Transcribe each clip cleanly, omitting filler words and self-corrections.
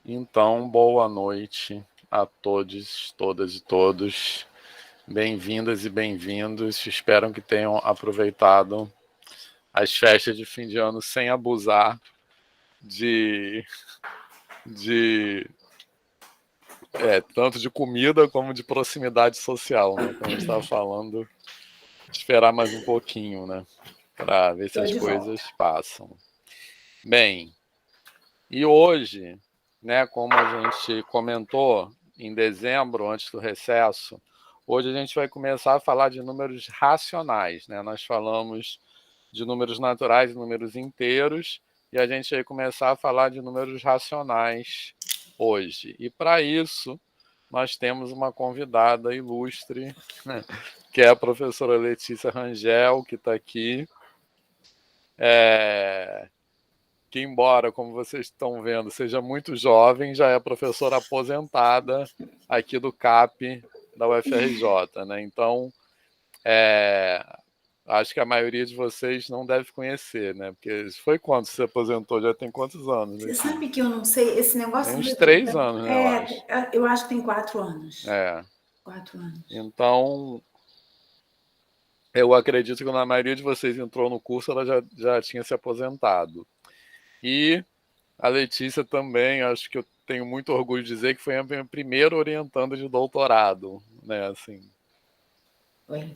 Então, boa noite a todos, todas e todos. Bem-vindas e bem-vindos. Espero que tenham aproveitado as festas de fim de ano sem abusar de tanto de comida como de proximidade social, né? Como a gente estava falando, esperar mais um pouquinho, né? Para ver se Tô as de coisas volta. passam. Bem, e hoje, né, como a gente comentou em dezembro, antes do recesso, hoje a gente vai começar a falar de números racionais, né? Nós falamos de números naturais e números inteiros, e a gente vai começar a falar de números racionais hoje. E para isso, nós temos uma convidada ilustre, né, que é a professora Letícia Rangel, que está aqui. Que embora, como vocês estão vendo, seja muito jovem, já é professora aposentada aqui do CAP da UFRJ, né? Então, acho que a maioria de vocês não deve conhecer, né? Porque foi quando você aposentou? Já tem quantos anos, Você Letícia? sabe que eu não sei, esse Tem negócio uns 3 anos, né, eu acho. eu acho que tem 4 anos. É. 4 anos. Então, eu acredito que na maioria de vocês entrou no curso, ela já tinha se aposentado. E a Letícia também, acho que eu tenho muito orgulho de dizer que foi a minha primeira orientanda de doutorado, né, assim. Foi.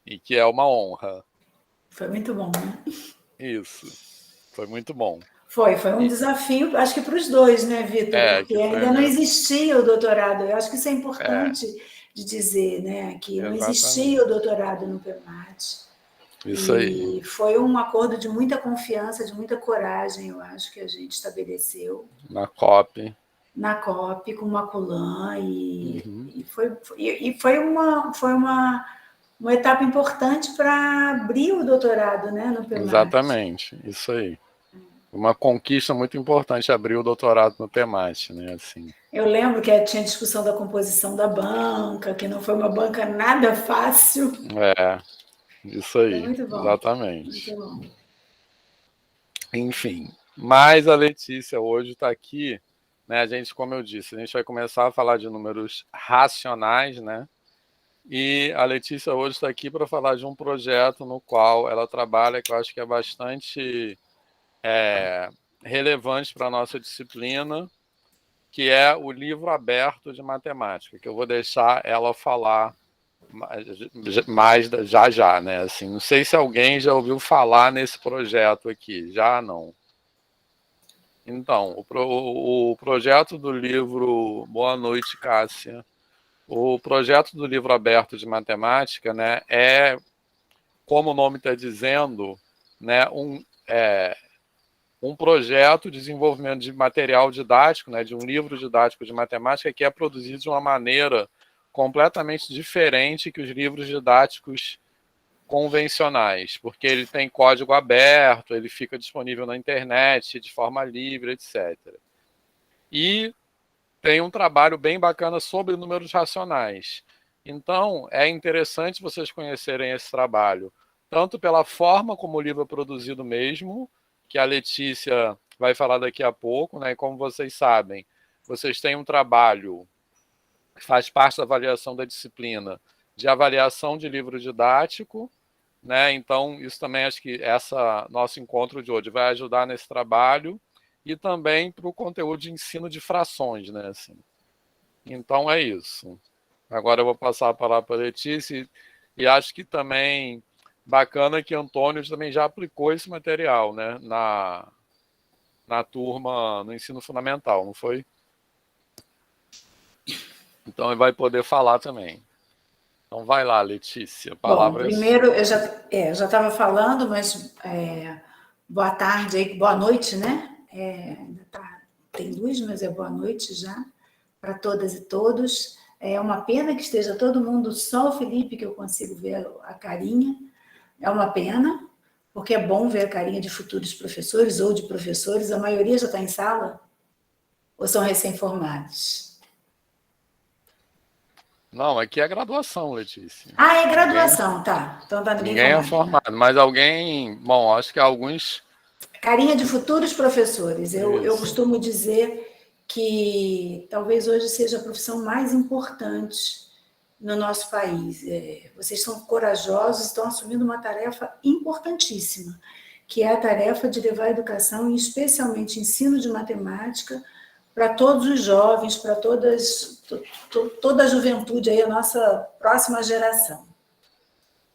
E que é uma honra. Foi muito bom, né? Isso. Foi muito bom. Foi um E, desafio, acho que para os dois, né, Vitor? Porque que foi a ainda não minha. existia o doutorado. Eu acho que isso é É, importante de dizer, né? Que não existia o exatamente. doutorado no PEMAT. Isso aí. E foi um acordo de muita confiança, de muita coragem, eu acho, que a gente estabeleceu Na COP. na COP com Maculan Uhum. foi uma etapa importante para abrir o doutorado, né, no PEMAT. Exatamente. Isso aí. Uma conquista muito importante abrir o doutorado no PEMAT, né, assim. Eu lembro que tinha discussão da composição da banca, que não foi uma banca nada fácil. Isso Foi aí. muito bom, muito Exatamente. bom. Enfim, mas a Letícia hoje está aqui, né? A gente, como eu disse, a gente vai começar a falar de números racionais, né? E a Letícia hoje está aqui para falar de um projeto no qual ela trabalha, que eu acho que é bastante relevante para a nossa disciplina, que é o livro aberto de matemática, que eu vou deixar ela falar mais já, né? Assim, não sei se alguém já ouviu falar nesse projeto aqui, já não. Então, o projeto do livro Boa Noite, Cássia. O projeto do livro aberto de matemática, né, como o nome está dizendo, né, um projeto de desenvolvimento de material didático, né, de um livro didático de matemática que é produzido de uma maneira completamente diferente que os livros didáticos convencionais, porque ele tem código aberto, ele fica disponível na internet de forma livre, etc. E tem um trabalho bem bacana sobre números racionais. Então, é interessante vocês conhecerem esse trabalho, tanto pela forma como o livro é produzido mesmo, que a Letícia vai falar daqui a pouco, né? E como vocês sabem, vocês têm um trabalho que faz parte da avaliação da disciplina de avaliação de livro didático, né? Então, isso também acho que essa nosso encontro de hoje vai ajudar nesse trabalho e também para o conteúdo de ensino de frações, né? Assim. Então é isso. Agora eu vou passar a palavra para a Letícia e acho que também bacana que Antônio também já aplicou esse material, né? Na turma, no ensino fundamental, não foi? Então ele vai poder falar também. Então vai lá, Letícia, a Bom, palavra é primeiro sua. eu já estava falando, mas boa tarde, boa noite, né? Ainda tem luz, mas é boa noite já para todas e todos. É uma pena que esteja todo mundo, só o Felipe que eu consigo ver a carinha. É uma pena, porque é bom ver a carinha de futuros professores ou de professores. A maioria já está em sala ou são recém-formados? Não, aqui é graduação, Letícia. Ah, é Ninguém, graduação, tá. Então tá ninguém ninguém é formado. formado, mas alguém, bom, acho que alguns Carinha de futuros professores. Eu costumo dizer que talvez hoje seja a profissão mais importante no nosso país. Vocês são corajosos, estão assumindo uma tarefa importantíssima, que é a tarefa de levar a educação, e especialmente ensino de matemática, para todos os jovens, para toda a juventude, aí, a nossa próxima geração.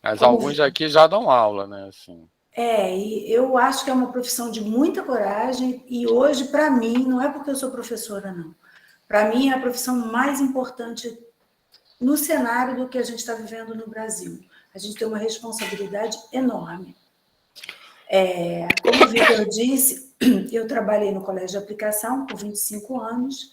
Mas alguns aqui já dão aula, né? Assim. E eu acho que é uma profissão de muita coragem, e hoje, para mim, não é porque eu sou professora, não. Para mim, é a profissão mais importante no cenário do que a gente está vivendo no Brasil. A gente tem uma responsabilidade enorme. Como o Vitor disse, eu trabalhei no colégio de aplicação por 25 anos,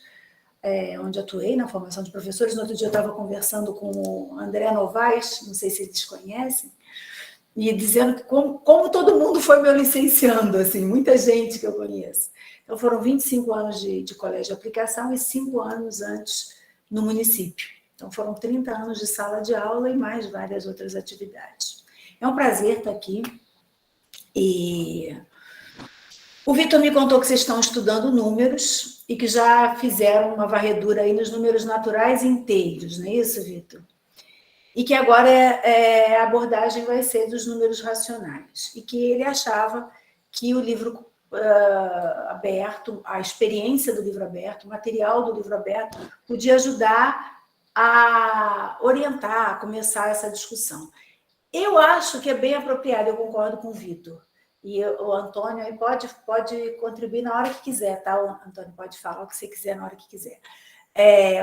onde atuei na formação de professores. No outro dia eu estava conversando com o André Novaes, não sei se eles conhecem, e dizendo que como todo mundo foi meu licenciando, assim, muita gente que eu conheço. Então, foram 25 anos de colégio de aplicação e 5 anos antes no município. Então, foram 30 anos de sala de aula e mais várias outras atividades. É um prazer estar aqui. E o Vitor me contou que vocês estão estudando números e que já fizeram uma varredura aí nos números naturais inteiros, não é isso, Vitor? E que agora a abordagem vai ser dos números racionais. E que ele achava que o livro aberto, a experiência do livro aberto, o material do livro aberto, podia ajudar a orientar, a começar essa discussão. Eu acho que é bem apropriado, eu concordo com o Vitor. E o Antônio aí pode contribuir na hora que quiser, tá? O Antônio pode falar o que você quiser na hora que quiser.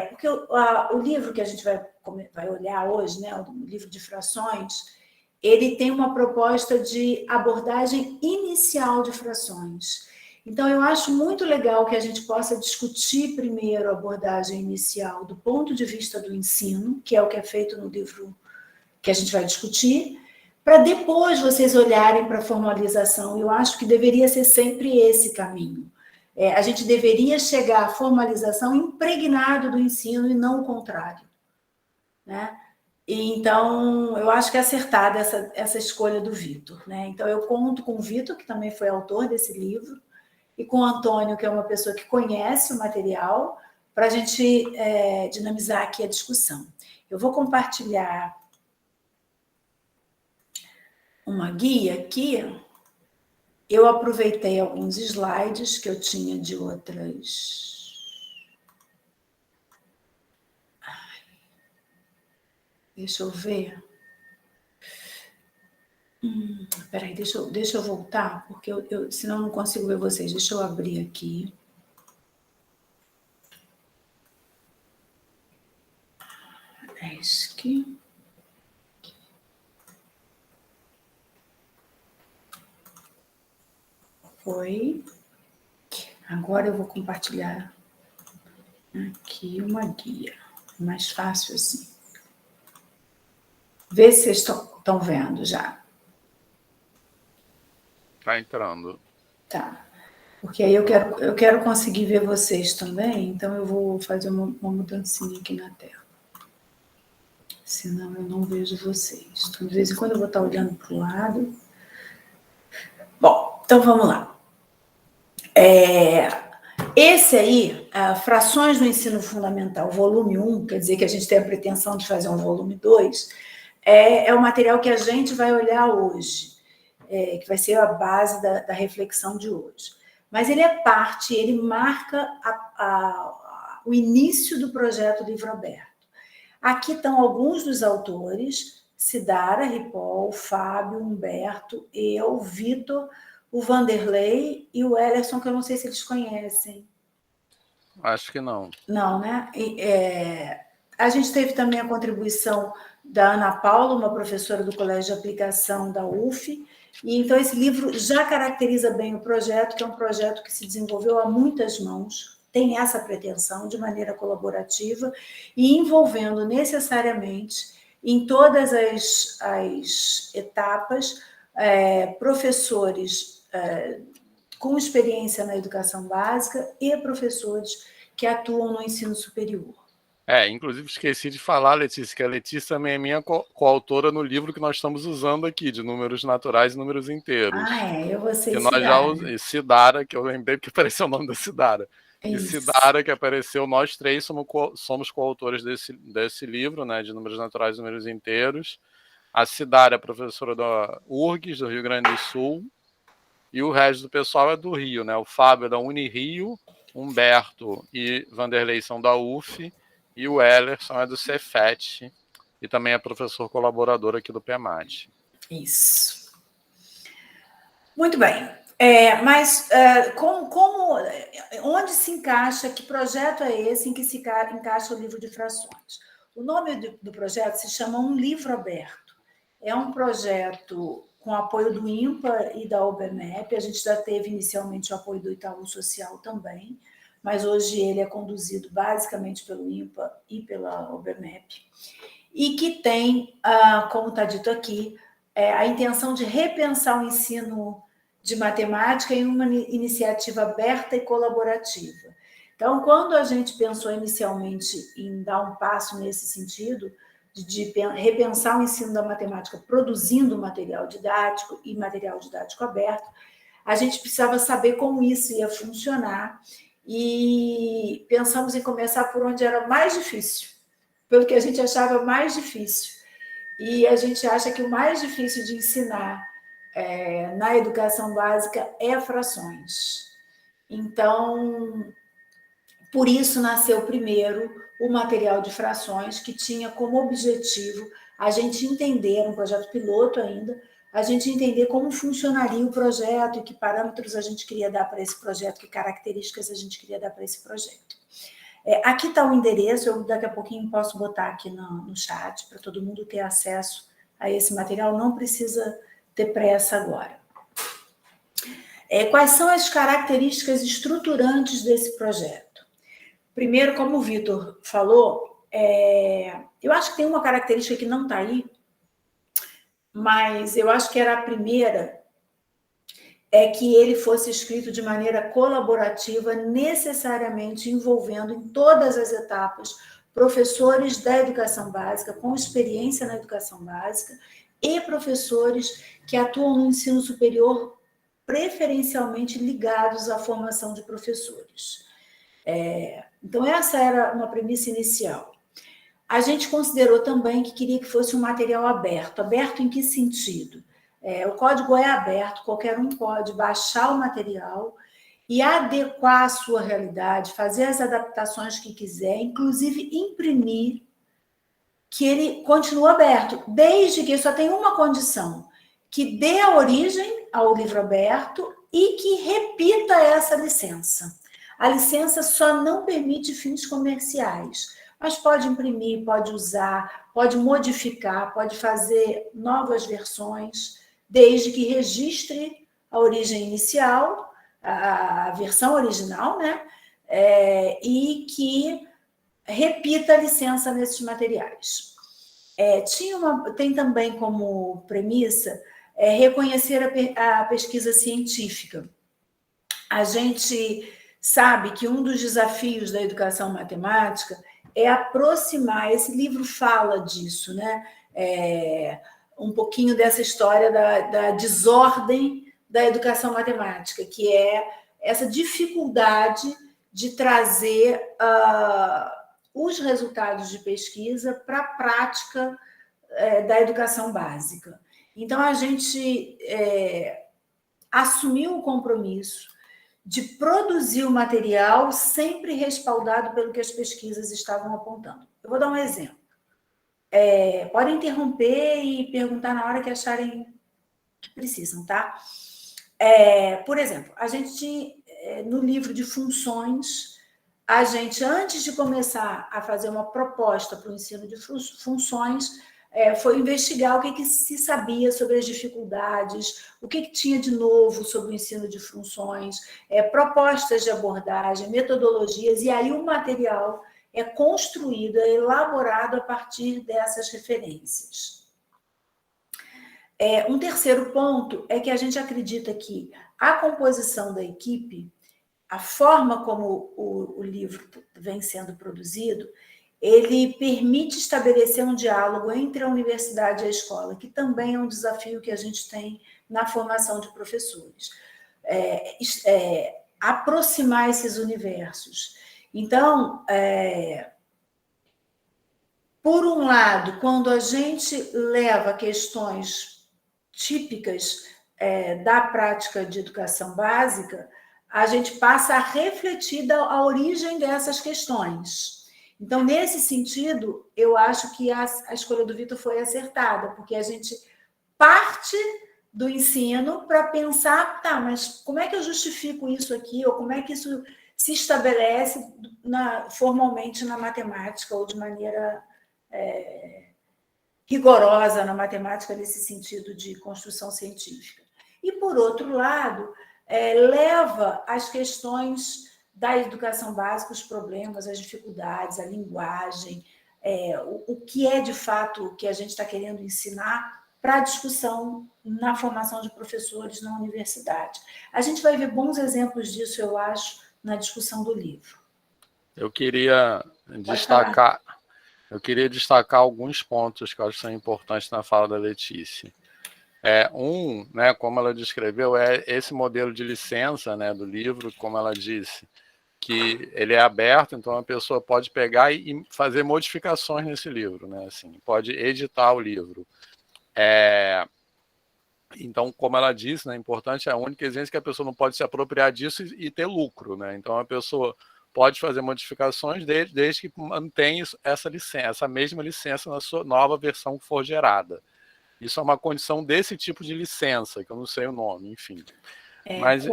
Porque o livro que a gente vai olhar hoje, né, o livro de frações, ele tem uma proposta de abordagem inicial de frações. Então, eu acho muito legal que a gente possa discutir primeiro a abordagem inicial do ponto de vista do ensino, que é o que é feito no livro que a gente vai discutir, para depois vocês olharem para a formalização. Eu acho que deveria ser sempre esse caminho. A gente deveria chegar à formalização impregnado do ensino e não o contrário, né? E, então, eu acho que é acertada essa escolha do Vitor, né? Então, eu conto com o Vitor, que também foi autor desse livro, e com o Antônio, que é uma pessoa que conhece o material, para a gente dinamizar aqui a discussão. Eu vou compartilhar uma guia aqui. Eu aproveitei alguns slides que eu tinha de outras. Deixa eu ver. Peraí, deixa eu voltar, porque senão eu não consigo ver vocês. Deixa eu abrir aqui. Esque. Foi. Agora eu vou compartilhar aqui uma guia. Mais fácil assim. Vê se vocês estão vendo já. Está entrando. Tá. Porque aí eu quero conseguir ver vocês também, então eu vou fazer uma mudancinha aqui na tela. Senão eu não vejo vocês. Então, de vez em quando eu vou estar olhando para o lado. Bom, então vamos lá. Esse aí, Frações do Ensino Fundamental, volume 1, quer dizer que a gente tem a pretensão de fazer um volume 2, é o material que a gente vai olhar hoje, que vai ser a base da reflexão de hoje. Mas ele é parte, ele marca o início do projeto Livro Aberto. Aqui estão alguns dos autores: Cidara, Ripoll, Fábio, Humberto, eu, Vitor, o Vanderlei e o Ellerson, que eu não sei se eles conhecem. Acho que não. Não, né? A gente teve também a contribuição da Ana Paula, uma professora do Colégio de Aplicação da UF, e então esse livro já caracteriza bem o projeto, que é um projeto que se desenvolveu a muitas mãos, tem essa pretensão de maneira colaborativa e envolvendo necessariamente em todas as etapas professores com experiência na educação básica e professores que atuam no ensino superior. Inclusive esqueci de falar, Letícia, que a Letícia também é minha coautora no livro que nós estamos usando aqui, de números naturais e números inteiros. Eu vou ser Que nós já Cidara. Cidara, que eu lembrei porque apareceu o nome da Cidara. E Isso. Cidara, que apareceu, nós três somos coautores desse livro, né, de números naturais e números inteiros. A Cidara é professora da URGS, do Rio Grande do Sul, e o resto do pessoal é do Rio, né? O Fábio é da Unirio, Humberto e Vanderlei são da UF, e o Ellerson é do Cefet, e também é professor colaborador aqui do PEMAT. Isso. Muito bem. Mas onde se encaixa, que projeto é esse em que se encaixa o livro de frações? O nome do projeto se chama Um Livro Aberto. É um projeto com apoio do INPA e da Obermep. A gente já teve inicialmente o apoio do Itaú Social também, mas hoje ele é conduzido basicamente pelo INPA e pela Obermep. E que tem, como está dito aqui, a intenção de repensar o ensino de matemática em uma iniciativa aberta e colaborativa. Então, quando a gente pensou inicialmente em dar um passo nesse sentido, de repensar o ensino da matemática produzindo material didático e material didático aberto, a gente precisava saber como isso ia funcionar e pensamos em começar por onde era mais difícil, pelo que a gente achava mais difícil. E a gente acha que o mais difícil de ensinar na educação básica é frações. Então, por isso nasceu primeiro o material de frações, que tinha como objetivo a gente entender, um projeto piloto ainda, a gente entender como funcionaria o projeto e que parâmetros a gente queria dar para esse projeto, que características a gente queria dar para esse projeto. Aqui está o endereço, eu daqui a pouquinho posso botar aqui no chat, para todo mundo ter acesso a esse material, não precisa ter pressa agora. Quais são as características estruturantes desse projeto? Primeiro, como o Vitor falou, eu acho que tem uma característica que não está aí, mas eu acho que era a primeira, é que ele fosse escrito de maneira colaborativa, necessariamente envolvendo em todas as etapas professores da educação básica, com experiência na educação básica, e professores que atuam no ensino superior, preferencialmente ligados à formação de professores. Então, essa era uma premissa inicial. A gente considerou também que queria que fosse um material aberto. Aberto em que sentido? O código é aberto, qualquer um pode baixar o material e adequar à sua realidade, fazer as adaptações que quiser, inclusive imprimir, que ele continua aberto, desde que só tem uma condição, que dê a origem ao livro aberto e que repita essa licença. A licença só não permite fins comerciais, mas pode imprimir, pode usar, pode modificar, pode fazer novas versões, desde que registre a origem inicial, a versão original, né? E que repita a licença nesses materiais. Tem também como premissa reconhecer a pesquisa científica. A gente sabe que um dos desafios da educação matemática é aproximar, esse livro fala disso, né? Um pouquinho dessa história da desordem da educação matemática, que é essa dificuldade de trazer os resultados de pesquisa para a prática da educação básica. Então, a gente assumiu o compromisso de produzir o material sempre respaldado pelo que as pesquisas estavam apontando. Eu vou dar um exemplo. Podem interromper e perguntar na hora que acharem que precisam, tá? Por exemplo, a gente, no livro de funções, a gente, antes de começar a fazer uma proposta para o ensino de funções, foi investigar o que se sabia sobre as dificuldades, o que tinha de novo sobre o ensino de funções, propostas de abordagem, metodologias, e aí o material é construído, é elaborado a partir dessas referências. Um terceiro ponto é que a gente acredita que a composição da equipe, a forma como o livro vem sendo produzido, ele permite estabelecer um diálogo entre a universidade e a escola, que também é um desafio que a gente tem na formação de professores. Aproximar esses universos. Então, por um lado, quando a gente leva questões típicas da prática de educação básica, a gente passa a refletir a origem dessas questões. Então, nesse sentido, eu acho que a escolha do Vitor foi acertada, porque a gente parte do ensino para pensar, tá, mas como é que eu justifico isso aqui, ou como é que isso se estabelece formalmente na matemática, ou de maneira rigorosa na matemática, nesse sentido de construção científica. E, por outro lado, leva as questões da educação básica, os problemas, as dificuldades, a linguagem, o que é, de fato, o que a gente está querendo ensinar para a discussão na formação de professores na universidade. A gente vai ver bons exemplos disso, eu acho, na discussão do livro. Eu queria destacar alguns pontos que eu acho que são importantes na fala da Letícia. Né, como ela descreveu, é esse modelo de licença, né, do livro, como ela disse, que ele é aberto, então a pessoa pode pegar e fazer modificações nesse livro, né, assim, pode editar o livro. Então, como ela disse, né, importante, a única exigência é que a pessoa não pode se apropriar disso e ter lucro, né? Então a pessoa pode fazer modificações desde que mantenha essa licença, essa mesma licença na sua nova versão que for gerada. Isso é uma condição desse tipo de licença, que eu não sei o nome, enfim. Mas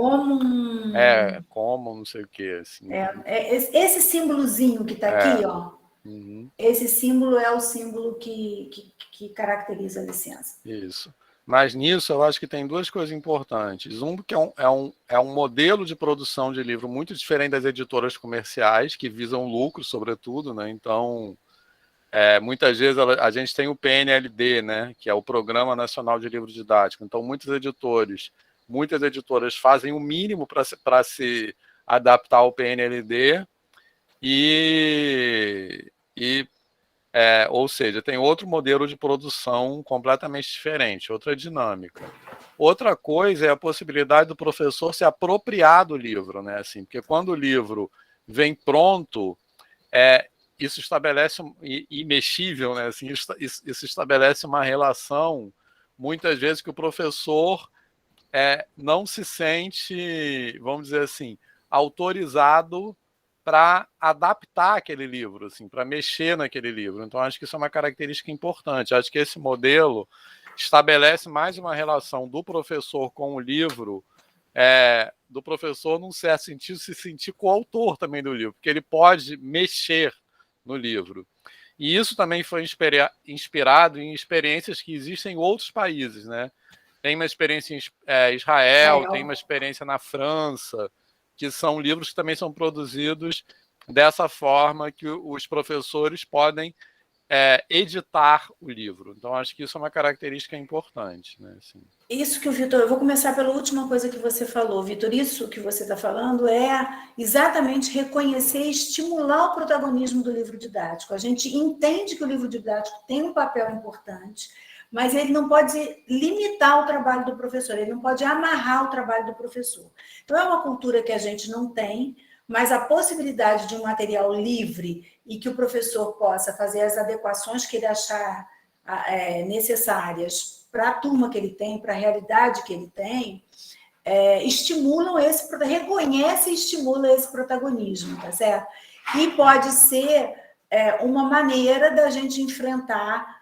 como não sei o que. Assim. Esse símbolozinho que está aqui, ó. Uhum. Esse símbolo é o símbolo que caracteriza a licença. Isso. Mas nisso eu acho que tem duas coisas importantes. Um, que é um modelo de produção de livro muito diferente das editoras comerciais, que visam lucro, sobretudo, né? Então, muitas vezes a gente tem o PNLD, né? Que é o Programa Nacional de Livro Didático. Então, muitas editoras fazem o mínimo para se adaptar ao PNLD ou seja, tem outro modelo de produção completamente diferente, outra dinâmica. Outra coisa é a possibilidade do professor se apropriar do livro, né? Assim, porque quando o livro vem pronto, isso estabelece, imexível, né? Assim, isso estabelece uma relação, muitas vezes, que o professor não se sente, vamos dizer assim, autorizado para adaptar aquele livro, assim, para mexer naquele livro. Então, acho que isso é uma característica importante. Acho que esse modelo estabelece mais uma relação do professor com o livro, do professor, num certo sentido, se sentir coautor também do livro, porque ele pode mexer no livro. E isso também foi inspirado em experiências que existem em outros países, né? Tem uma experiência em Israel, tem uma experiência na França, que são livros que também são produzidos dessa forma, que os professores podem editar o livro. Então, acho que isso é uma característica importante, né? Assim. Isso que o Vitor... Eu vou começar pela última coisa que você falou, Vitor. Isso que você está falando é exatamente reconhecer e estimular o protagonismo do livro didático. A gente entende que o livro didático tem um papel importante, mas ele não pode limitar o trabalho do professor, ele não pode amarrar o trabalho do professor. Então, é uma cultura que a gente não tem, mas a possibilidade de um material livre e que o professor possa fazer as adequações que ele achar necessárias para a turma que ele tem, para a realidade que ele tem, reconhece e estimula esse protagonismo, tá certo? E pode ser uma maneira da gente enfrentar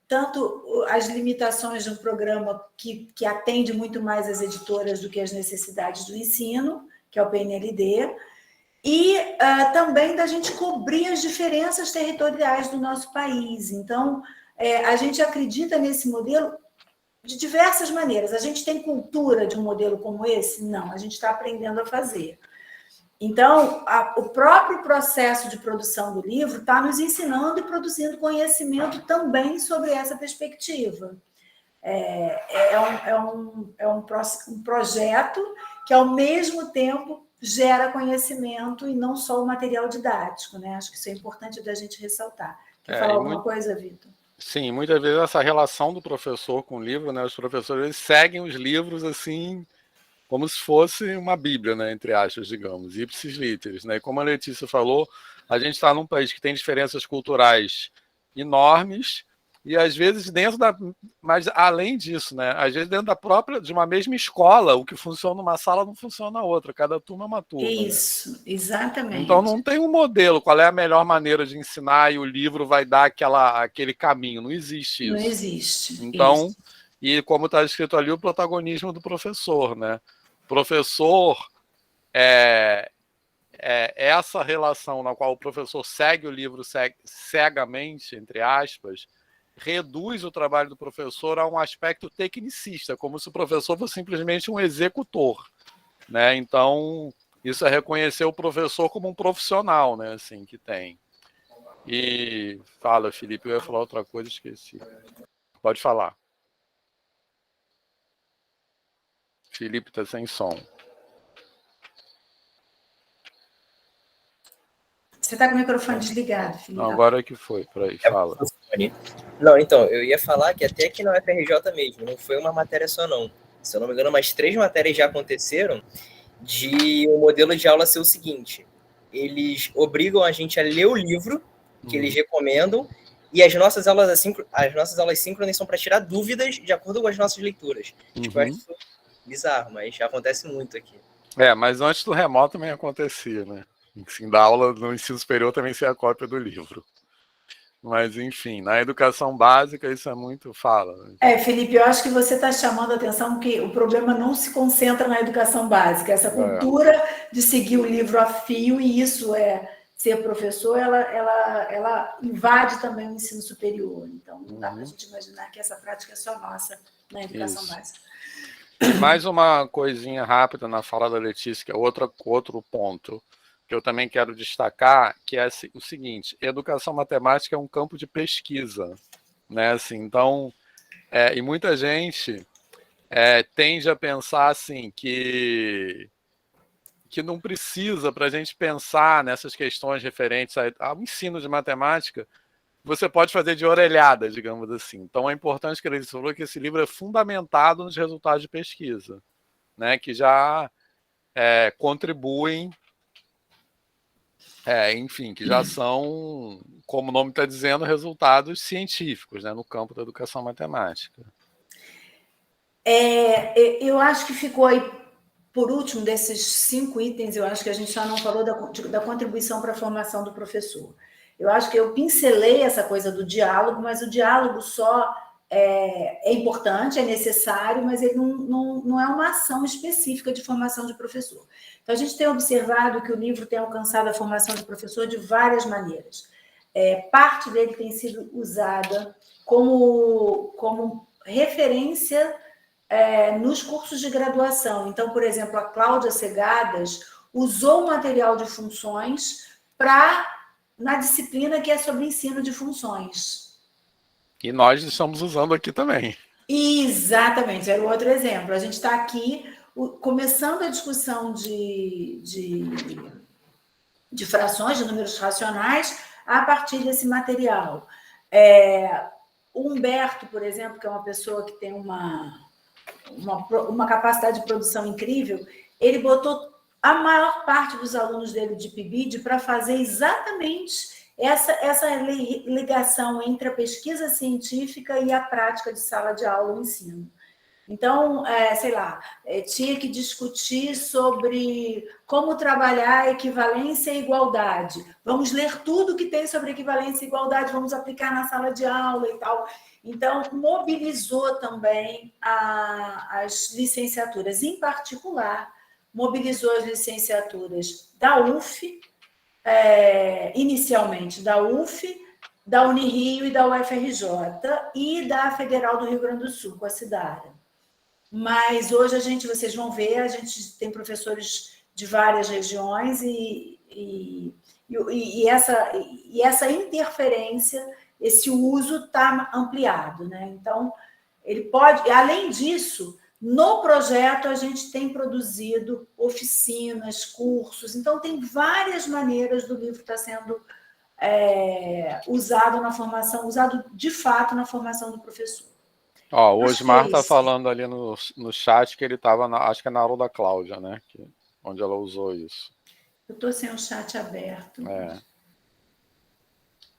tanto as limitações de um programa que atende muito mais as editoras do que as necessidades do ensino, que é o PNLD, e também da gente cobrir as diferenças territoriais do nosso país. Então, a gente acredita nesse modelo de diversas maneiras. A gente tem cultura de um modelo como esse? Não, a gente está aprendendo a fazer. Então, o próprio processo de produção do livro está nos ensinando e produzindo conhecimento também sobre essa perspectiva. É um projeto que ao mesmo tempo gera conhecimento e não só o material didático, né? Acho que isso é importante da gente ressaltar. Quer falar alguma coisa, Vitor? Sim, muitas vezes essa relação do professor com o livro, né? Os professores eles seguem os livros assim como se fosse uma bíblia, né? Entre aspas, digamos, ipsis literis, né? E como a Letícia falou, a gente está num país que tem diferenças culturais enormes e às vezes dentro da, mas além disso, né? Às vezes dentro da própria de uma mesma escola, o que funciona numa sala não funciona na outra. Cada turma é uma turma. Isso, né? Exatamente. Então não tem um modelo, qual é a melhor maneira de ensinar e o livro vai dar aquele caminho. Não existe isso. Não existe. Então, isso. E como está escrito ali, o protagonismo do professor, né? Professor é essa relação na qual o professor segue o livro cegamente, entre aspas, reduz o trabalho do professor a um aspecto tecnicista, como se o professor fosse simplesmente um executor, né? Então, isso é reconhecer o professor como um profissional, né? Assim, que tem. E fala, Felipe, eu ia falar outra coisa, esqueci. Pode falar. Felipe está sem som. Você está com o microfone desligado, Felipe. Não, agora que foi, por aí, fala. Não, então, eu ia falar que até aqui na UFRJ mesmo, não foi uma matéria só não. Se eu não me engano, umas 3 matérias já aconteceram de o modelo de aula ser o seguinte: eles obrigam a gente a ler o livro que eles recomendam e as nossas aulas síncronas são para tirar dúvidas de acordo com as nossas leituras. Tipo, eu acho isso bizarro, mas acontece muito aqui. Mas antes do remoto também acontecia, né? Enfim, da aula no ensino superior também ser a cópia do livro. Mas, enfim, na educação básica isso é muito fala. Felipe, eu acho que você está chamando a atenção que o problema não se concentra na educação básica. Essa cultura de seguir o livro a fio, e isso ser professor, ela invade também o ensino superior. Então, não dá para a gente imaginar que essa prática é só nossa na educação básica. E mais uma coisinha rápida na fala da Letícia, que é outro ponto que eu também quero destacar, que é o seguinte: educação matemática é um campo de pesquisa, né? Assim, então, e muita gente tende a pensar assim que não precisa, para a gente pensar nessas questões referentes ao ensino de matemática, você pode fazer de orelhada, digamos assim. Então é importante que ele falou que esse livro é fundamentado nos resultados de pesquisa, né? Que já contribuem, enfim, que já são, como o nome está dizendo, resultados científicos, né, no campo da educação matemática. Eu acho que ficou aí, por último, desses 5 itens, eu acho que a gente só não falou da contribuição para a formação do professor. Eu acho que eu pincelei essa coisa do diálogo, mas o diálogo só é importante, é necessário, mas ele não é uma ação específica de formação de professor. Então, a gente tem observado que o livro tem alcançado a formação de professor de várias maneiras. Parte dele tem sido usada como referência nos cursos de graduação. Então, por exemplo, a Cláudia Segadas usou o material de funções na disciplina que é sobre ensino de funções. E nós estamos usando aqui também. Exatamente, era o outro exemplo. A gente está aqui começando a discussão de frações, de números racionais, a partir desse material. O Humberto, por exemplo, que é uma pessoa que tem uma capacidade de produção incrível, ele botou a maior parte dos alunos dele de PIBID para fazer exatamente essa ligação entre a pesquisa científica e a prática de sala de aula e ensino. Então, tinha que discutir sobre como trabalhar equivalência e igualdade. Vamos ler tudo que tem sobre equivalência e igualdade, vamos aplicar na sala de aula e tal. Então, mobilizou também as licenciaturas, em particular, mobilizou as licenciaturas da UF, inicialmente da UF, da Unirio e da UFRJ, e da Federal do Rio Grande do Sul, com a Cidara. Mas hoje vocês vão ver, a gente tem professores de várias regiões e essa interferência, esse uso está ampliado, né? Então, ele pode, além disso, No projeto, a gente tem produzido oficinas, cursos, então tem várias maneiras do livro estar sendo usado na formação, usado de fato na formação do professor. Ó, o Osmar está falando ali no chat que ele estava, acho que é na aula da Cláudia, né? Onde ela usou isso. Eu estou sem o chat aberto.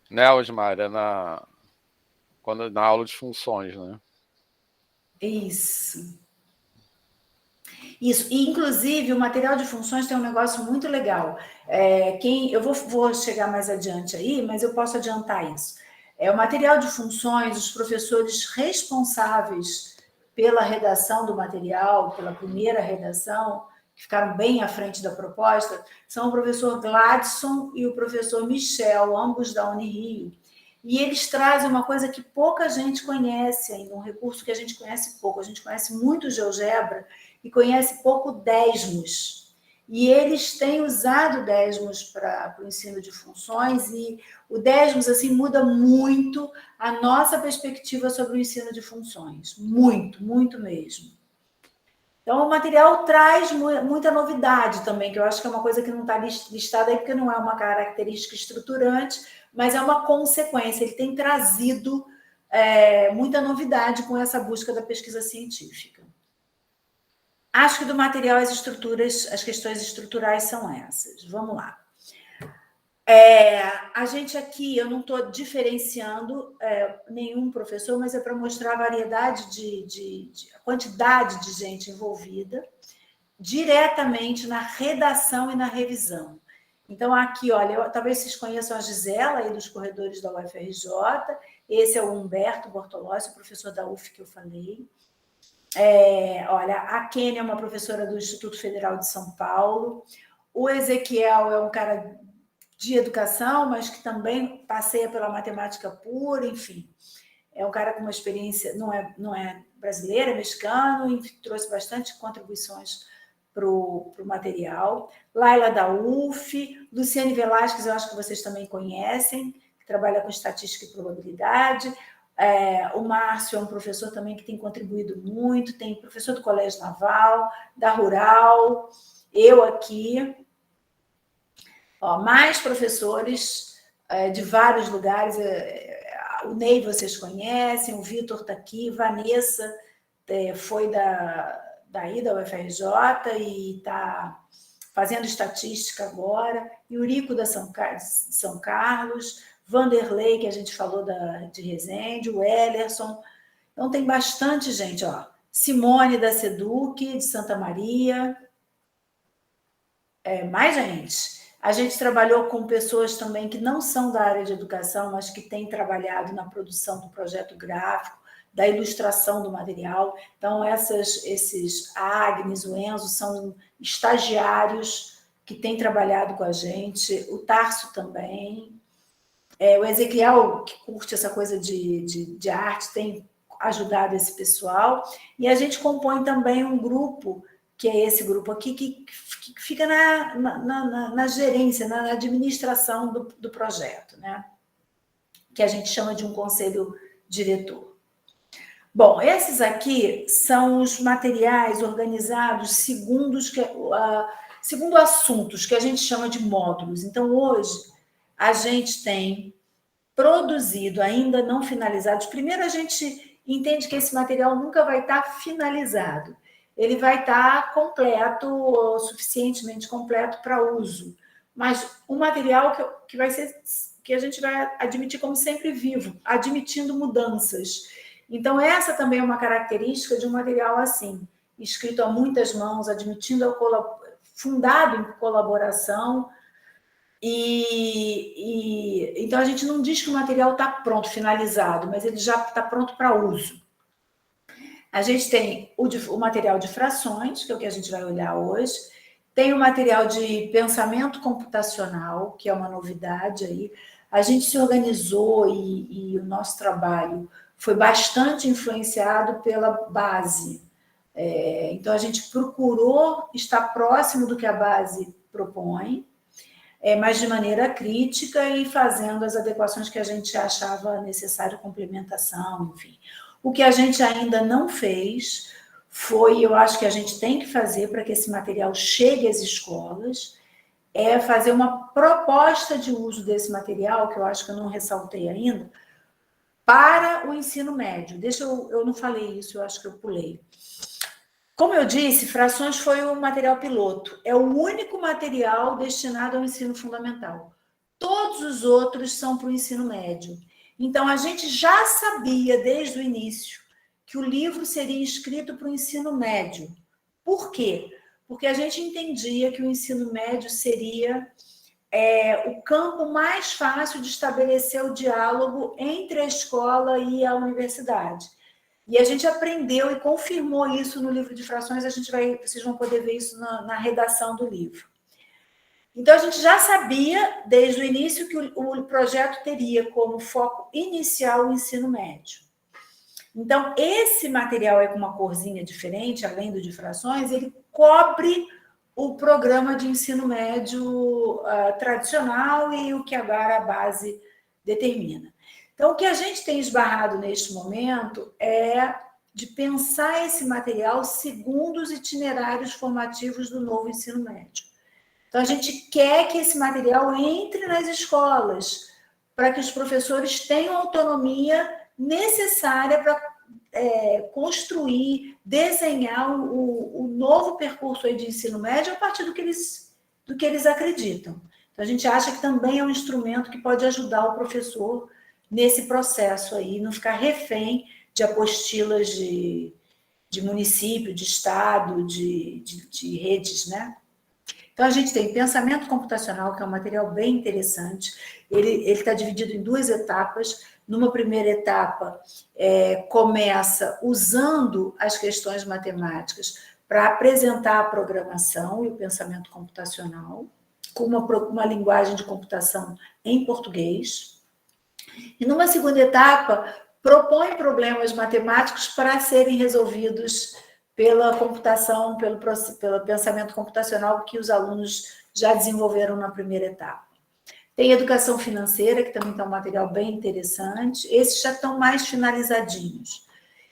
Né, Osmar? É na aula de funções, né? Isso. Isso. E, inclusive, o material de funções tem um negócio muito legal. Eu vou chegar mais adiante aí, mas eu posso adiantar isso. O material de funções, os professores responsáveis pela redação do material, pela primeira redação, que ficaram bem à frente da proposta, são o professor Gladson e o professor Michel, ambos da Unirio. E eles trazem uma coisa que pouca gente conhece ainda, um recurso que a gente conhece pouco. A gente conhece muito GeoGebra e conhece pouco Desmos. E eles têm usado Desmos para o ensino de funções, e o Desmos assim, muda muito a nossa perspectiva sobre o ensino de funções. Muito, muito mesmo. Então, o material traz muita novidade também, que eu acho que é uma coisa que não está listada aí, porque não é uma característica estruturante, mas é uma consequência. Ele tem trazido muita novidade com essa busca da pesquisa científica. Acho que do material as questões estruturais são essas. Vamos lá. A gente aqui, eu não estou diferenciando nenhum professor, mas é para mostrar a variedade a quantidade de gente envolvida diretamente na redação e na revisão. Então, aqui, olha, talvez vocês conheçam a Gisela, aí dos corredores da UFRJ, esse é o Humberto Bortolossi, o professor da UF que eu falei. Olha, a Kênia é uma professora do Instituto Federal de São Paulo, o Ezequiel é um cara de educação, mas que também passeia pela matemática pura, enfim. É um cara com uma experiência, não é brasileiro, é mexicano, e trouxe bastante contribuições para o material. Laila da UF, Luciane Velasquez, eu acho que vocês também conhecem, que trabalha com estatística e probabilidade. O Márcio é um professor também que tem contribuído muito, tem professor do Colégio Naval, da Rural, eu aqui. Mais professores de vários lugares. O Ney vocês conhecem, o Vitor está aqui, Vanessa foi daí da UFRJ e está fazendo estatística agora, Eurico da São Carlos, Vanderlei, que a gente falou de Resende, o Ellerson. Então, tem bastante gente. Simone da Seduc, de Santa Maria. Mais gente. A gente trabalhou com pessoas também que não são da área de educação, mas que têm trabalhado na produção do projeto gráfico, da ilustração do material. Então, esses Agnes, o Enzo, são estagiários que têm trabalhado com a gente, o Tarso também. O Ezequiel, que curte essa coisa de arte, tem ajudado esse pessoal. E a gente compõe também um grupo, que é esse grupo aqui, que fica na gerência, na administração do projeto, né? Que a gente chama de um conselho diretor. Bom, esses aqui são os materiais organizados segundo assuntos, que a gente chama de módulos. Então, hoje, a gente tem produzido, ainda não finalizados. Primeiro, a gente entende que esse material nunca vai estar finalizado. Ele vai estar completo, suficientemente completo para uso. Mas um material que a gente vai admitir como sempre vivo, admitindo mudanças. Então, essa também é uma característica de um material assim, escrito a muitas mãos, fundado em colaboração. Então, a gente não diz que o material está pronto, finalizado, mas ele já está pronto para uso. A gente tem o material de frações, que é o que a gente vai olhar hoje, tem o material de pensamento computacional, que é uma novidade aí. A gente se organizou e o nosso trabalho foi bastante influenciado pela base. Então, a gente procurou estar próximo do que a base propõe, mas de maneira crítica e fazendo as adequações que a gente achava necessário, complementação, enfim. O que a gente ainda não fez eu acho que a gente tem que fazer para que esse material chegue às escolas, é fazer uma proposta de uso desse material, que eu acho que eu não ressaltei ainda, para o ensino médio. Eu não falei isso, eu acho que eu pulei. Como eu disse, frações foi o material piloto. É o único material destinado ao ensino fundamental. Todos os outros são para o ensino médio. Então, a gente já sabia desde o início que o livro seria escrito para o ensino médio. Por quê? Porque a gente entendia que o ensino médio seria o campo mais fácil de estabelecer o diálogo entre a escola e a universidade. E a gente aprendeu e confirmou isso no livro de frações, vocês vão poder ver isso na redação do livro. Então, a gente já sabia, desde o início, que o projeto teria como foco inicial o ensino médio. Então, esse material com uma corzinha diferente, além do de frações, ele cobre o programa de ensino médio tradicional e o que agora a base determina. Então, o que a gente tem esbarrado neste momento é de pensar esse material segundo os itinerários formativos do novo ensino médio. Então, a gente quer que esse material entre nas escolas, para que os professores tenham autonomia necessária para construir, desenhar o novo percurso aí de ensino médio a partir do que eles acreditam. Então, a gente acha que também é um instrumento que pode ajudar o professor nesse processo aí, não ficar refém de apostilas de município, de estado, de redes, né? Então, a gente tem pensamento computacional, que é um material bem interessante. Ele está dividido em 2 etapas. Numa primeira etapa, começa usando as questões matemáticas para apresentar a programação e o pensamento computacional, com uma linguagem de computação em português. E numa segunda etapa, propõe problemas matemáticos para serem resolvidos pela computação, pelo pensamento computacional que os alunos já desenvolveram na primeira etapa. Tem educação financeira, que também está um material bem interessante. Esses já estão mais finalizadinhos.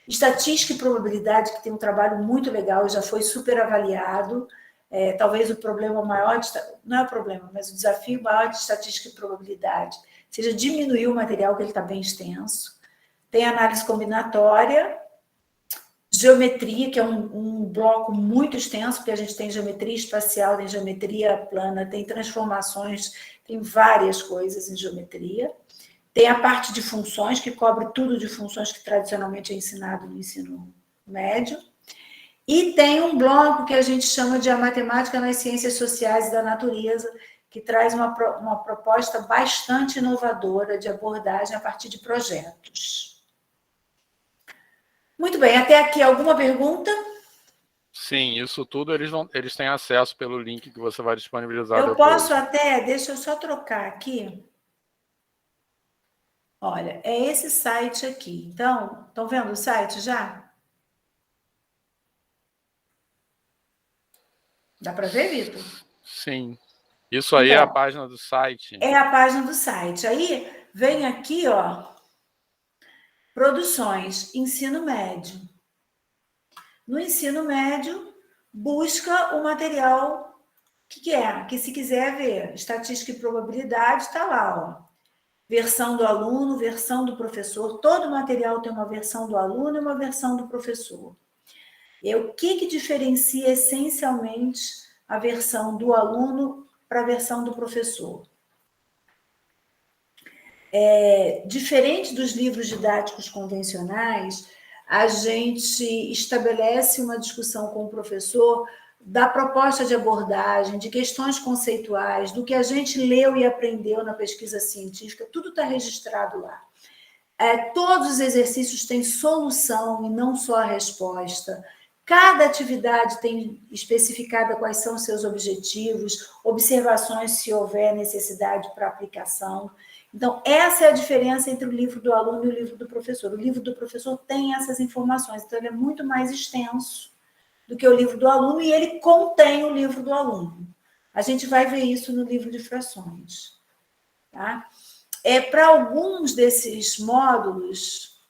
Estatística e probabilidade, que tem um trabalho muito legal e já foi super avaliado. Talvez o problema maior, não é o problema, mas o desafio maior de estatística e probabilidade seja diminuir o material, que ele está bem extenso. Tem análise combinatória, geometria, que é um bloco muito extenso, porque a gente tem geometria espacial, tem geometria plana, tem transformações, tem várias coisas em geometria. Tem a parte de funções, que cobre tudo de funções que tradicionalmente é ensinado no ensino médio. E tem um bloco que a gente chama de a matemática nas ciências sociais e da natureza, que traz uma proposta bastante inovadora de abordagem a partir de projetos. Muito bem, até aqui alguma pergunta? Sim, isso tudo eles têm acesso pelo link que você vai disponibilizar Eu depois. posso até, deixa eu só trocar aqui. Olha, é esse site aqui. Então, estão vendo o site já? Dá para ver, Vitor? Sim. Isso aí então, é a página do site. É a página do site. Aí vem aqui, ó, produções, ensino médio. No ensino médio, busca o material que quer, que se quiser ver. Estatística e probabilidade está lá, ó. Versão do aluno, versão do professor. Todo material tem uma versão do aluno e uma versão do professor. E o que diferencia essencialmente a versão do aluno para a versão do professor? Diferente dos livros didáticos convencionais, a gente estabelece uma discussão com o professor da proposta de abordagem, de questões conceituais, do que a gente leu e aprendeu na pesquisa científica, tudo está registrado lá. Todos os exercícios têm solução e não só a resposta. Cada atividade tem especificada quais são os seus objetivos, observações se houver necessidade para aplicação. Então, essa é a diferença entre o livro do aluno e o livro do professor. O livro do professor tem essas informações, então ele é muito mais extenso do que o livro do aluno e ele contém o livro do aluno. A gente vai ver isso no livro de frações. Tá? Para alguns desses módulos,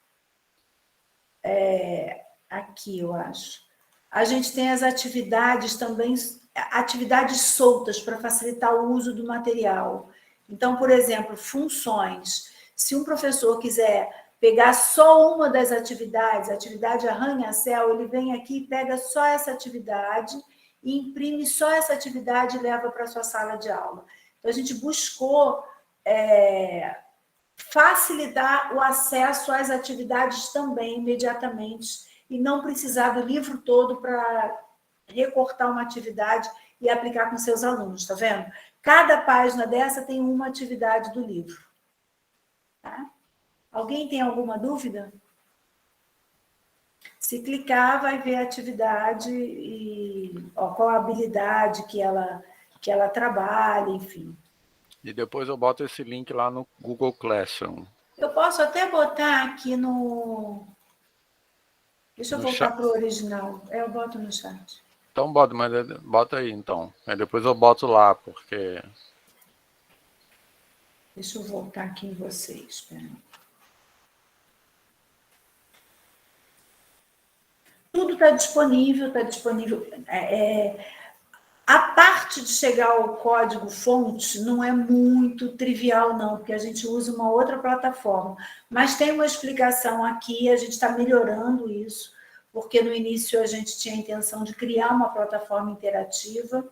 aqui eu acho, a gente tem as atividades também, atividades soltas para facilitar o uso do material. Então, por exemplo, funções. Se um professor quiser pegar só uma das atividades, a atividade arranha-céu, ele vem aqui e pega só essa atividade e imprime só essa atividade e leva para a sua sala de aula. Então, a gente buscou facilitar o acesso às atividades também, imediatamente, e não precisar do livro todo para recortar uma atividade e aplicar com seus alunos, tá vendo? Cada página dessa tem uma atividade do livro. Tá? Alguém tem alguma dúvida? Se clicar, vai ver a atividade e qual a habilidade que ela trabalha, enfim. E depois eu boto esse link lá no Google Classroom. Eu posso até botar aqui no... Deixa eu voltar para o original. Eu boto no chat. Então bota aí, então. Aí depois eu boto lá, porque... Deixa eu voltar aqui em vocês. Espera aí. Tudo está disponível, está disponível. A parte de chegar ao código-fonte não é muito trivial, não, porque a gente usa uma outra plataforma. Mas tem uma explicação aqui, a gente está melhorando isso, porque no início a gente tinha a intenção de criar uma plataforma interativa,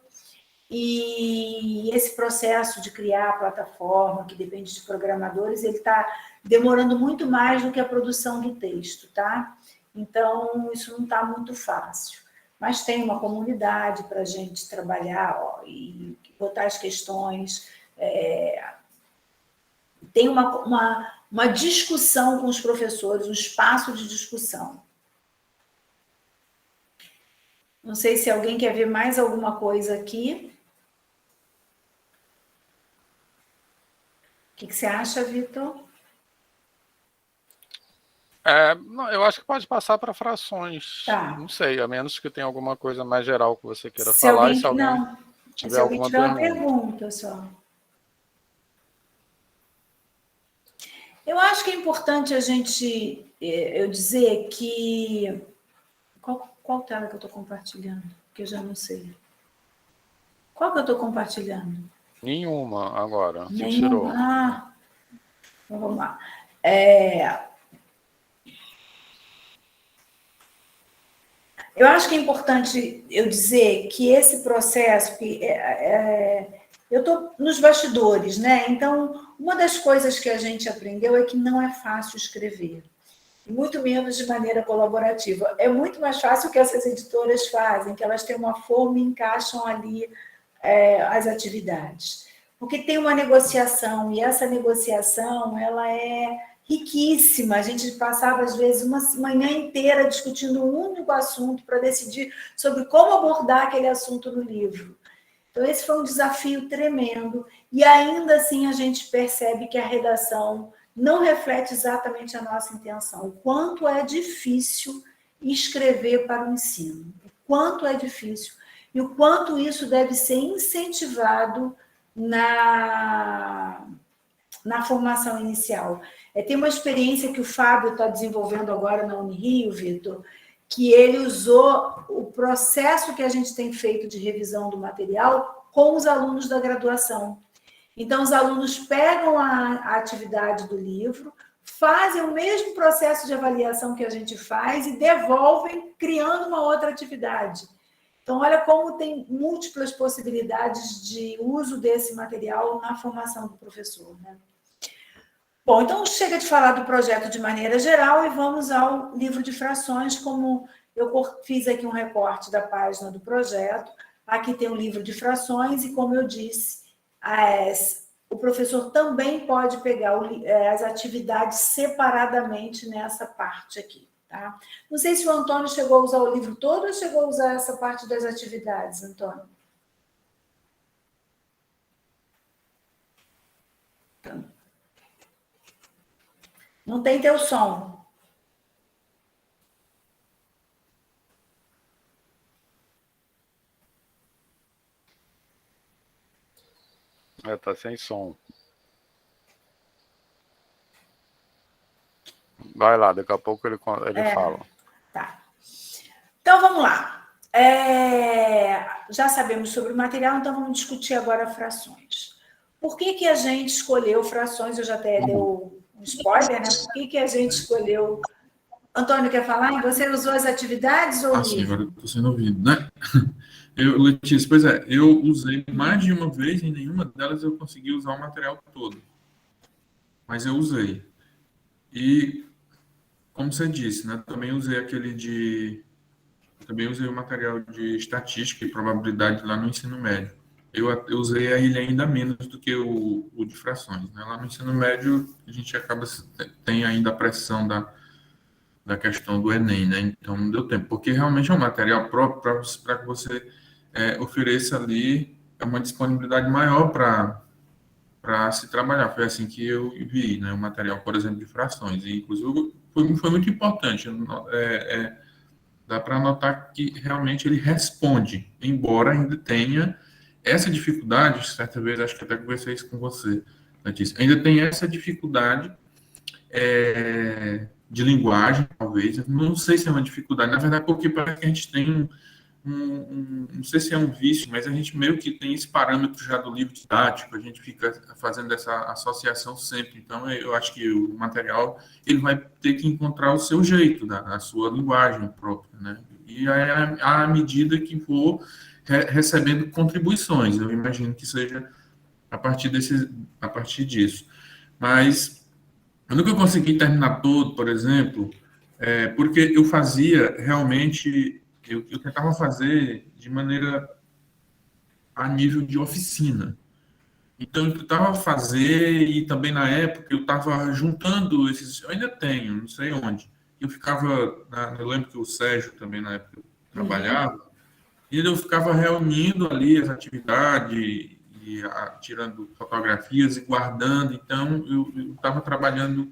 e esse processo de criar a plataforma, que depende de programadores, ele está demorando muito mais do que a produção do texto, tá? Então, isso não está muito fácil. Mas tem uma comunidade para a gente trabalhar e botar as questões. Tem uma discussão com os professores, um espaço de discussão. Não sei se alguém quer ver mais alguma coisa aqui. O que você acha, Vitor? Não, eu acho que pode passar para frações. Tá. Não sei, a menos que tenha alguma coisa mais geral que você queira Se falar. alguém, E se alguém não, tiver se alguém alguma tiver uma pergunta. pergunta só. Eu acho que é importante a gente, eu dizer que... Qual tela que eu estou compartilhando? Que eu já não sei. Qual que eu estou compartilhando? Nenhuma agora. Você Nenhuma. tirou. Então vamos lá. Eu acho que é importante eu dizer que esse processo, eu estou nos bastidores, né? Então, uma das coisas que a gente aprendeu é que não é fácil escrever, muito menos de maneira colaborativa. É muito mais fácil o que essas editoras fazem, que elas têm uma forma e encaixam ali as atividades. Porque tem uma negociação, e essa negociação ela é riquíssima. A gente passava, às vezes, uma manhã inteira discutindo um único assunto para decidir sobre como abordar aquele assunto no livro. Então, esse foi um desafio tremendo, e ainda assim a gente percebe que a redação não reflete exatamente a nossa intenção. O quanto é difícil escrever para o ensino, o quanto é difícil, e o quanto isso deve ser incentivado na formação inicial. Tem uma experiência que o Fábio está desenvolvendo agora na Unirio, Vitor, que ele usou o processo que a gente tem feito de revisão do material com os alunos da graduação. Então, os alunos pegam a atividade do livro, fazem o mesmo processo de avaliação que a gente faz e devolvem, criando uma outra atividade. Então, olha como tem múltiplas possibilidades de uso desse material na formação do professor, né? Bom, então chega de falar do projeto de maneira geral e vamos ao livro de frações, como eu fiz aqui um recorte da página do projeto. Aqui tem o livro de frações e, como eu disse, o professor também pode pegar as atividades separadamente nessa parte aqui. Tá? Não sei se o Antônio chegou a usar o livro todo ou chegou a usar essa parte das atividades, Antônio. Não tem teu som. Tá sem som. Vai lá, daqui a pouco ele fala. Tá. Então, vamos lá. Já sabemos sobre o material, então vamos discutir agora frações. Por que a gente escolheu frações? Eu já até deu um spoiler, né? Por que a gente escolheu... Antônio, quer falar? Você usou as atividades ou o sim, livro? agora estou sendo ouvido, né? Letícia, pois é, eu usei mais de uma vez, em nenhuma delas eu consegui usar o material todo. Mas eu usei. E, como você disse, né? Também usei também usei o material de estatística e probabilidade lá no ensino médio. Eu usei ele ainda menos do que o de frações, né? Lá no ensino médio, a gente tem ainda a pressão da questão do Enem, né? Então, não deu tempo, porque realmente é um material próprio para que você ofereça ali uma disponibilidade maior para se trabalhar. Foi assim que eu vi, né? O material, por exemplo, de frações. E, inclusive, foi muito importante. Dá para notar que realmente ele responde, embora ainda tenha essa dificuldade, certa vez, acho que até conversei isso com você, Letícia, ainda tem essa dificuldade de linguagem, talvez. Não sei se é uma dificuldade, na verdade, porque parece que a gente tem não sei se é um vício, mas a gente meio que tem esse parâmetro já do livro didático, a gente fica fazendo essa associação sempre. Então, eu acho que o material ele vai ter que encontrar o seu jeito, a sua linguagem própria, né? E à medida que for recebendo contribuições, eu imagino que seja a partir disso. Mas eu nunca consegui terminar todo, por exemplo, porque eu fazia realmente, eu tentava fazer de maneira a nível de oficina. Então, eu tentava fazer e também na época eu estava juntando esses, eu ainda tenho, não sei onde. Eu ficava, eu lembro que o Sérgio também na época trabalhava, e eu ficava reunindo ali as atividades e tirando fotografias e guardando. Então, eu estava trabalhando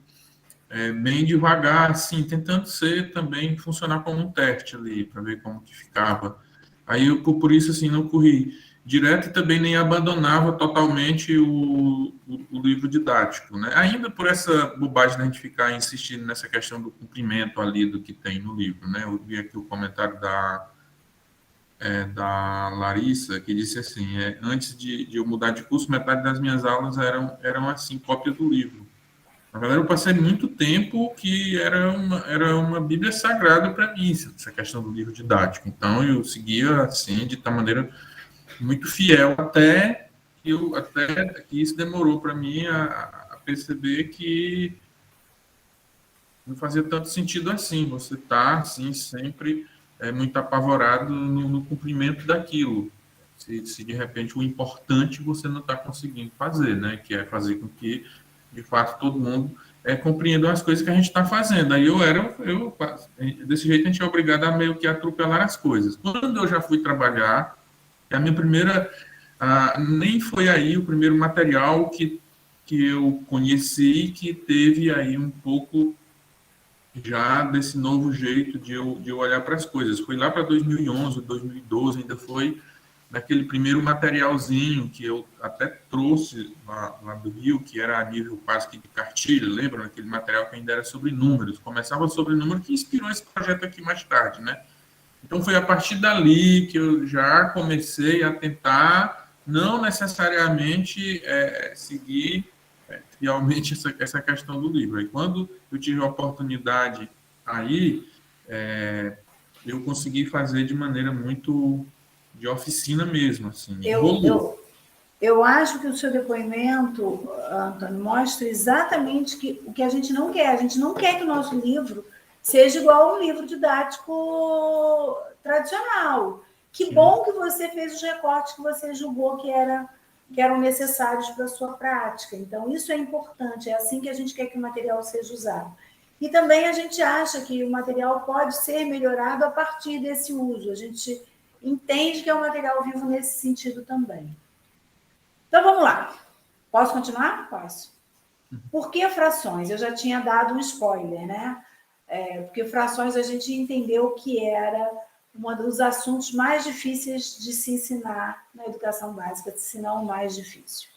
bem devagar, assim, tentando também funcionar como um teste ali, para ver como que ficava. Aí, por isso, assim, não corri direto e também nem abandonava totalmente o livro didático, né? Ainda por essa bobagem da gente ficar insistindo nessa questão do cumprimento ali do que tem no livro, né? Eu vi aqui o comentário da Larissa, que disse assim, antes de eu mudar de curso, metade das minhas aulas eram assim, cópia do livro. Na verdade, eu passei muito tempo que era uma Bíblia sagrada para mim, essa questão do livro didático. Então, eu seguia, assim, de tal maneira muito fiel, até que isso demorou para mim a perceber que não fazia tanto sentido assim. Você está, assim, sempre muito apavorado no cumprimento daquilo. Se de repente o importante você não está conseguindo fazer, né? Que é fazer com que de fato todo mundo compreenda as coisas que a gente está fazendo. Aí desse jeito a gente é obrigado a meio que atropelar as coisas. Quando eu já fui trabalhar, a minha primeira, nem foi aí o primeiro material que eu conheci que teve aí um pouco já desse novo jeito de eu olhar para as coisas. Foi lá para 2011, 2012, ainda foi naquele primeiro materialzinho que eu até trouxe lá do Rio, que era a nível quase que de cartilha, lembra? Aquele material que ainda era sobre números. Começava sobre números, que inspirou esse projeto aqui mais tarde, né? Então, foi a partir dali que eu já comecei a tentar, não necessariamente seguir realmente essa questão do livro. E quando eu tive a oportunidade aí, eu consegui fazer de maneira muito de oficina mesmo, assim. Eu acho que o seu depoimento, Antônio, mostra exatamente o que a gente não quer. A gente não quer que o nosso livro seja igual a um livro didático tradicional. Que bom que você fez os recortes que você julgou que eram necessários para a sua prática. Então, isso é importante, é assim que a gente quer que o material seja usado. E também a gente acha que o material pode ser melhorado a partir desse uso. A gente entende que é um material vivo nesse sentido também. Então, vamos lá. Posso continuar? Posso. Por que frações? Eu já tinha dado um spoiler, né? Porque frações a gente entendeu que era um dos assuntos mais difíceis de se ensinar na educação básica, se não o mais difícil.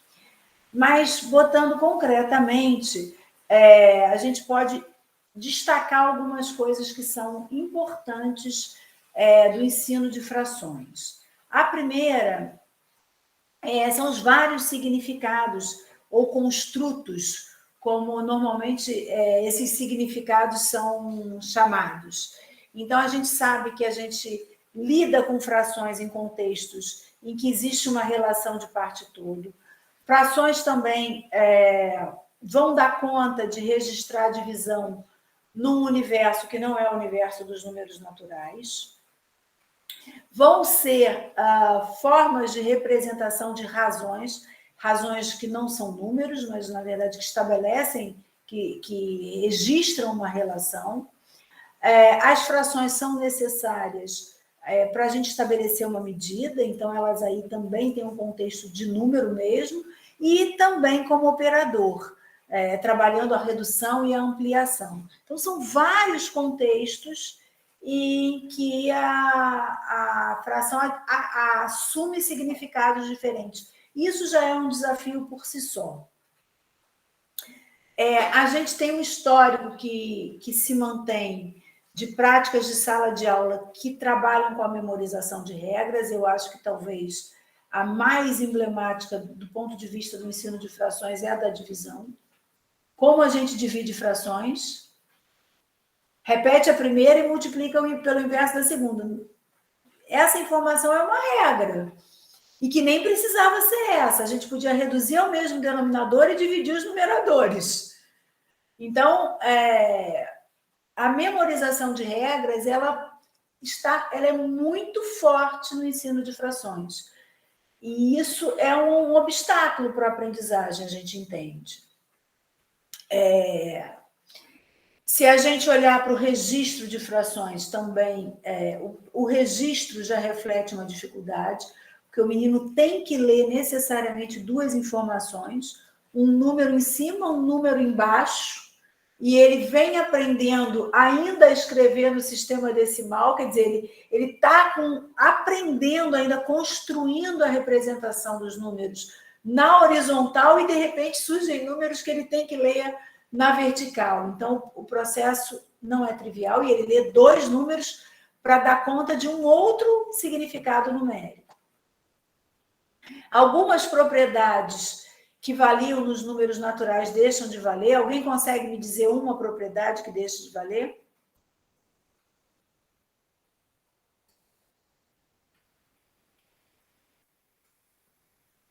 Mas, botando concretamente, a gente pode destacar algumas coisas que são importantes do ensino de frações. A primeira são os vários significados ou construtos, como normalmente esses significados são chamados. Então, a gente sabe que a gente lida com frações em contextos em que existe uma relação de parte e todo. Frações também vão dar conta de registrar a divisão num universo que não é o universo dos números naturais. Vão ser formas de representação de razões que não são números, mas, na verdade, que estabelecem, que registram uma relação. As frações são necessárias para a gente estabelecer uma medida, então elas aí também têm um contexto de número mesmo, e também como operador, trabalhando a redução e a ampliação. Então, são vários contextos em que a fração assume significados diferentes. Isso já é um desafio por si só. A gente tem um histórico que se mantém de práticas de sala de aula que trabalham com a memorização de regras. Eu acho que talvez a mais emblemática do ponto de vista do ensino de frações é a da divisão. Como a gente divide frações? Repete a primeira e multiplica pelo inverso da segunda. Essa informação é uma regra. E que nem precisava ser essa. A gente podia reduzir ao mesmo denominador e dividir os numeradores. Então, a memorização de regras, ela é muito forte no ensino de frações. E isso é um obstáculo para a aprendizagem, a gente entende. Se a gente olhar para o registro de frações também, o registro já reflete uma dificuldade, porque o menino tem que ler necessariamente duas informações, um número em cima, um número embaixo, e ele vem aprendendo ainda a escrever no sistema decimal, quer dizer, ele está aprendendo ainda, construindo a representação dos números na horizontal e, de repente, surgem números que ele tem que ler na vertical. Então, o processo não é trivial e ele lê dois números para dar conta de um outro significado numérico. Algumas propriedades que valiam nos números naturais deixam de valer. Alguém consegue me dizer uma propriedade que deixa de valer?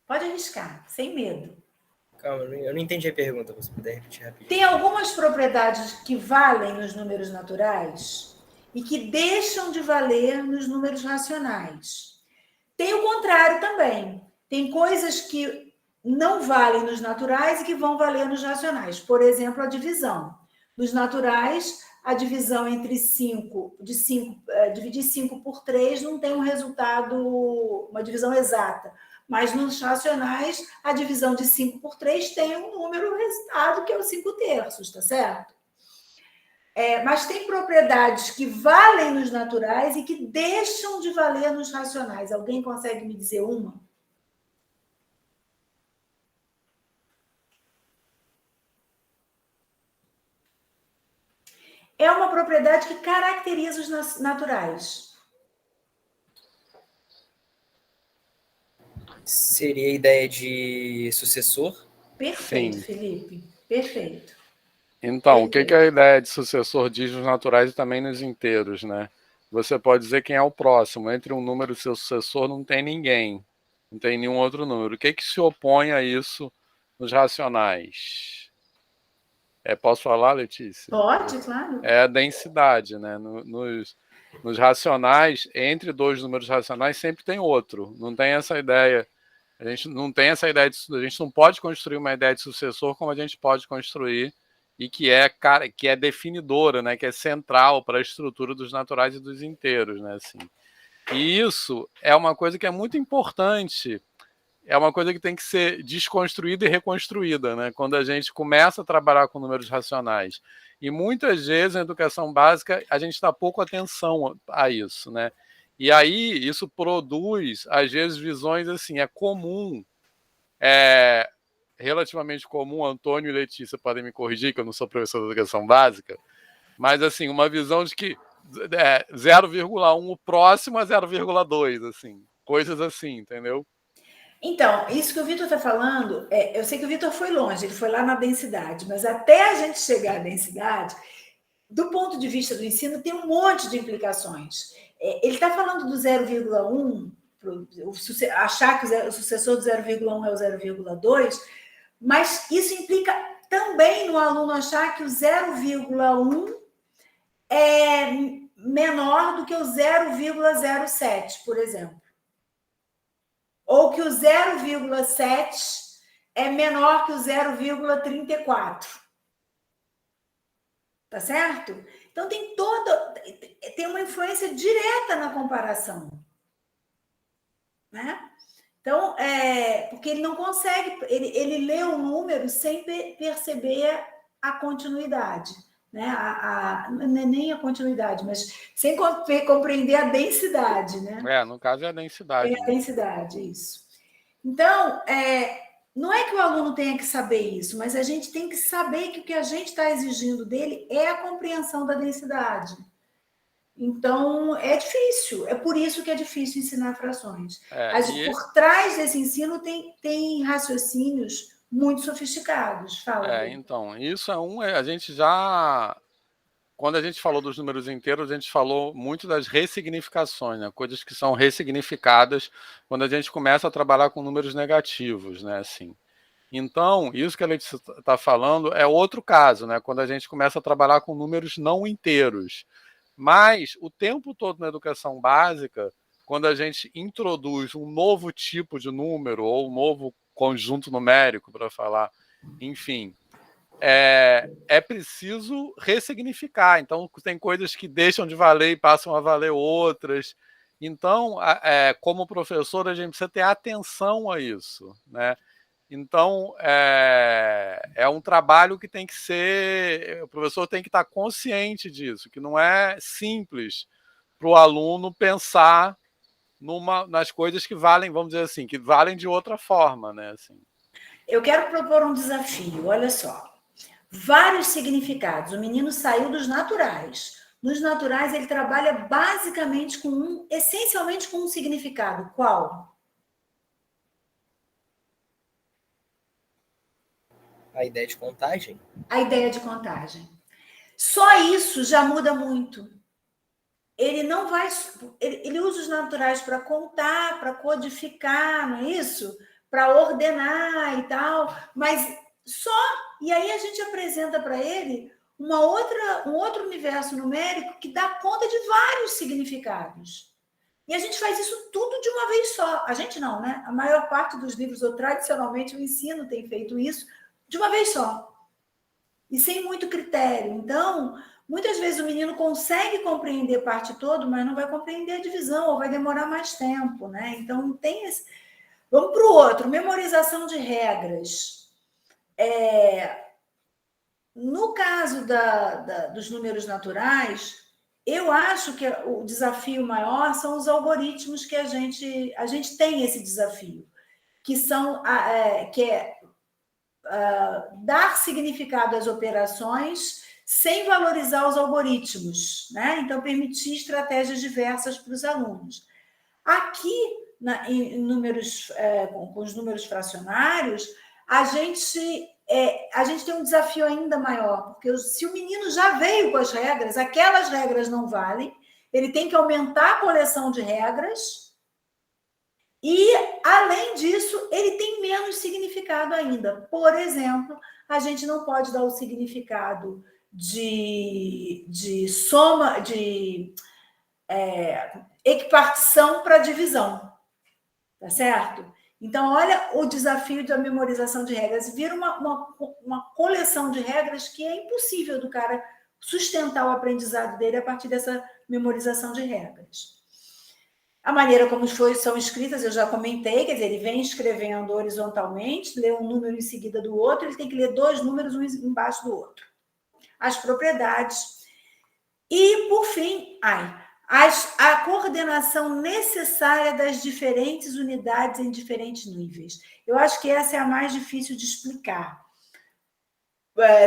Pode arriscar, sem medo. Calma, eu não entendi a pergunta, você puder repetir rapidinho. Tem algumas propriedades que valem nos números naturais e que deixam de valer nos números racionais. Tem o contrário também. Tem coisas que não valem nos naturais e que vão valer nos racionais. Por exemplo, a divisão. Nos naturais, a divisão entre dividir 5 por 3 não tem um resultado, uma divisão exata. Mas nos racionais, a divisão de 5 por 3 tem um número resultado, que é o 5/3, tá certo? Mas tem propriedades que valem nos naturais e que deixam de valer nos racionais. Alguém consegue me dizer uma? É uma propriedade que caracteriza os naturais. Seria a ideia de sucessor? Perfeito, Sim. Felipe. Perfeito. Então, o que a ideia de sucessor diz nos naturais e também nos inteiros, né? Você pode dizer quem é o próximo. Entre um número e seu sucessor não tem ninguém. Não tem nenhum outro número. O que se opõe a isso nos racionais? Posso falar, Letícia? Pode, claro. É a densidade, né? Nos racionais, entre dois números racionais, sempre tem outro. Não tem essa ideia. A gente não tem essa ideia a gente não pode construir uma ideia de sucessor como a gente pode construir e que é definidora, né? Que é central para a estrutura dos naturais e dos inteiros, né? Assim. E isso é uma coisa que é muito importante. É uma coisa que tem que ser desconstruída e reconstruída, né? Quando a gente começa a trabalhar com números racionais. E muitas vezes na educação básica a gente dá pouco atenção a isso, né? E aí isso produz, às vezes, visões assim, relativamente comum, Antônio e Letícia podem me corrigir, que eu não sou professor de educação básica, mas assim, uma visão de que 0,1 o próximo a 0,2, assim. Coisas assim, entendeu? Então, isso que o Vitor está falando, eu sei que o Vitor foi longe, ele foi lá na densidade, mas até a gente chegar à densidade, do ponto de vista do ensino, tem um monte de implicações. Ele está falando do 0,1, achar que o sucessor do 0,1 é o 0,2, mas isso implica também no aluno achar que o 0,1 é menor do que o 0,07, por exemplo. Ou que o 0,7 é menor que o 0,34. Tá certo? Então tem uma influência direta na comparação, né? Então, porque ele não consegue, ele lê o número sem perceber a continuidade, né? Nem a continuidade, mas sem compreender a densidade, né? No caso é a densidade. É a densidade, isso. Então, não é que o aluno tenha que saber isso, mas a gente tem que saber que o que a gente está exigindo dele é a compreensão da densidade. Então, é difícil. É por isso que é difícil ensinar frações. Por trás desse ensino tem raciocínios muito sofisticados. Fala. Então, isso a gente já... Quando a gente falou dos números inteiros, a gente falou muito das ressignificações, né? Coisas que são ressignificadas quando a gente começa a trabalhar com números negativos, né? Assim. Então, isso que a Letícia está falando é outro caso, né? Quando a gente começa a trabalhar com números não inteiros. Mas, o tempo todo na educação básica, quando a gente introduz um novo tipo de número ou um novo conjunto numérico, para falar, enfim, é preciso ressignificar. Então, tem coisas que deixam de valer e passam a valer outras. Então, como professor, a gente precisa ter atenção a isso, né? Então, é um trabalho que tem que ser... O professor tem que estar consciente disso, que não é simples para o aluno pensar nas coisas que valem, vamos dizer assim, que valem de outra forma, né? Assim. Eu quero propor um desafio, olha só. Vários significados. O menino saiu dos naturais. Nos naturais, ele trabalha basicamente essencialmente com um significado. Qual? A ideia de contagem? A ideia de contagem. Só isso já muda muito. Ele não vai... Ele usa os naturais para contar, para codificar, não é isso? Para ordenar e tal, mas só... E aí a gente apresenta para ele um outro universo numérico que dá conta de vários significados. E a gente faz isso tudo de uma vez só. A gente não, né? A maior parte dos livros, ou tradicionalmente o ensino tem feito isso de uma vez só. E sem muito critério. Então, muitas vezes o menino consegue compreender parte toda, mas não vai compreender a divisão, ou vai demorar mais tempo, né? Então, tem esse... Vamos para o outro, memorização de regras. No caso dos números naturais, eu acho que o desafio maior são os algoritmos que a gente tem esse desafio, que são dar significado às operações sem valorizar os algoritmos, né? Então, permitir estratégias diversas para os alunos. Aqui, com os números fracionários, a gente tem um desafio ainda maior, porque se o menino já veio com as regras, aquelas regras não valem, ele tem que aumentar a coleção de regras e, além disso, ele tem menos significado ainda. Por exemplo, a gente não pode dar o significado de soma, de equipartição para divisão, tá certo? Então, olha o desafio da memorização de regras. Vira uma coleção de regras que é impossível do cara sustentar o aprendizado dele a partir dessa memorização de regras. A maneira como são escritas, eu já comentei, quer dizer, ele vem escrevendo horizontalmente, lê um número em seguida do outro, ele tem que ler 2 números um embaixo do outro. As propriedades. E, por fim, a coordenação necessária das diferentes unidades em diferentes níveis. Eu acho que essa é a mais difícil de explicar.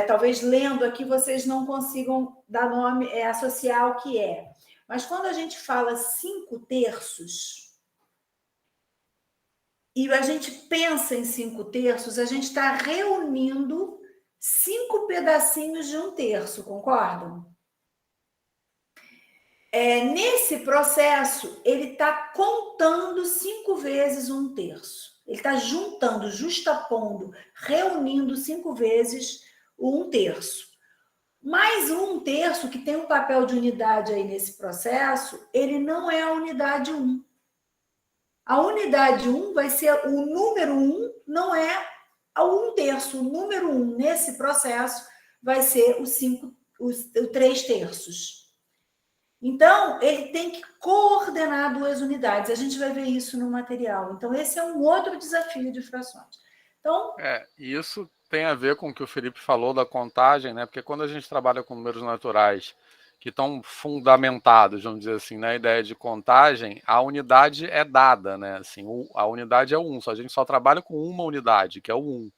talvez lendo aqui vocês não consigam dar nome, associar o que é. Mas quando a gente fala 5/3, e a gente pensa em 5/3, a gente está reunindo 5 pedacinhos de 1/3, concordam? Nesse processo, ele está contando 5 vezes 1/3. Ele está juntando, justapondo, reunindo 5 vezes o 1/3. Mas o 1/3, que tem um papel de unidade aí nesse processo, ele não é a unidade 1. A unidade 1 vai ser o número 1, não é o 1/3. O número 1 nesse processo vai ser o 3/3. Então, ele tem que coordenar 2 unidades. A gente vai ver isso no material. Então, esse é um outro desafio de frações. Então, isso tem a ver com o que o Felipe falou da contagem, né? Porque quando a gente trabalha com números naturais que estão fundamentados, vamos dizer assim, na ideia de contagem, a unidade é dada, né? Assim, a unidade é o 1, a gente só trabalha com uma unidade, que é o 1.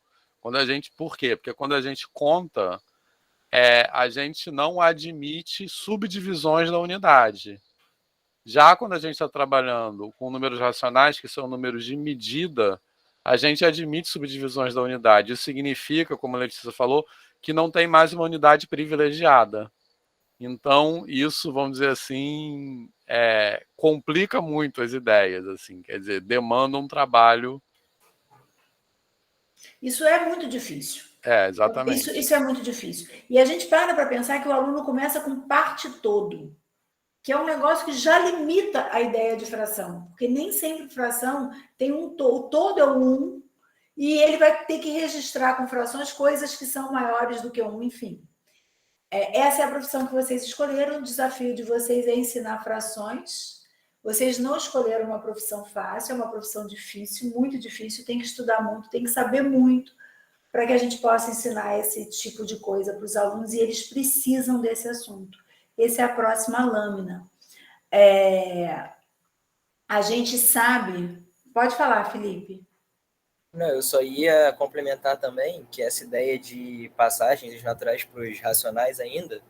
Por quê? Porque quando a gente conta, a gente não admite subdivisões da unidade. Já quando a gente está trabalhando com números racionais, que são números de medida, a gente admite subdivisões da unidade. Isso significa, como a Letícia falou, que não tem mais uma unidade privilegiada. Então, isso, vamos dizer assim, complica muito as ideias, assim, quer dizer, demanda um trabalho. Isso é muito difícil. Exatamente. Isso é muito difícil. E a gente para pensar que o aluno começa com parte todo, que é um negócio que já limita a ideia de fração, porque nem sempre fração tem o todo é o 1, e ele vai ter que registrar com frações coisas que são maiores do que 1, enfim. Essa é a profissão que vocês escolheram, o desafio de vocês é ensinar frações. Vocês não escolheram uma profissão fácil, é uma profissão difícil, muito difícil, tem que estudar muito, tem que saber muito, para que a gente possa ensinar esse tipo de coisa para os alunos, e eles precisam desse assunto. Essa é a próxima lâmina. A gente sabe... Pode falar, Felipe. Não, eu só ia complementar também que essa ideia de passagens dos naturais para os racionais ainda,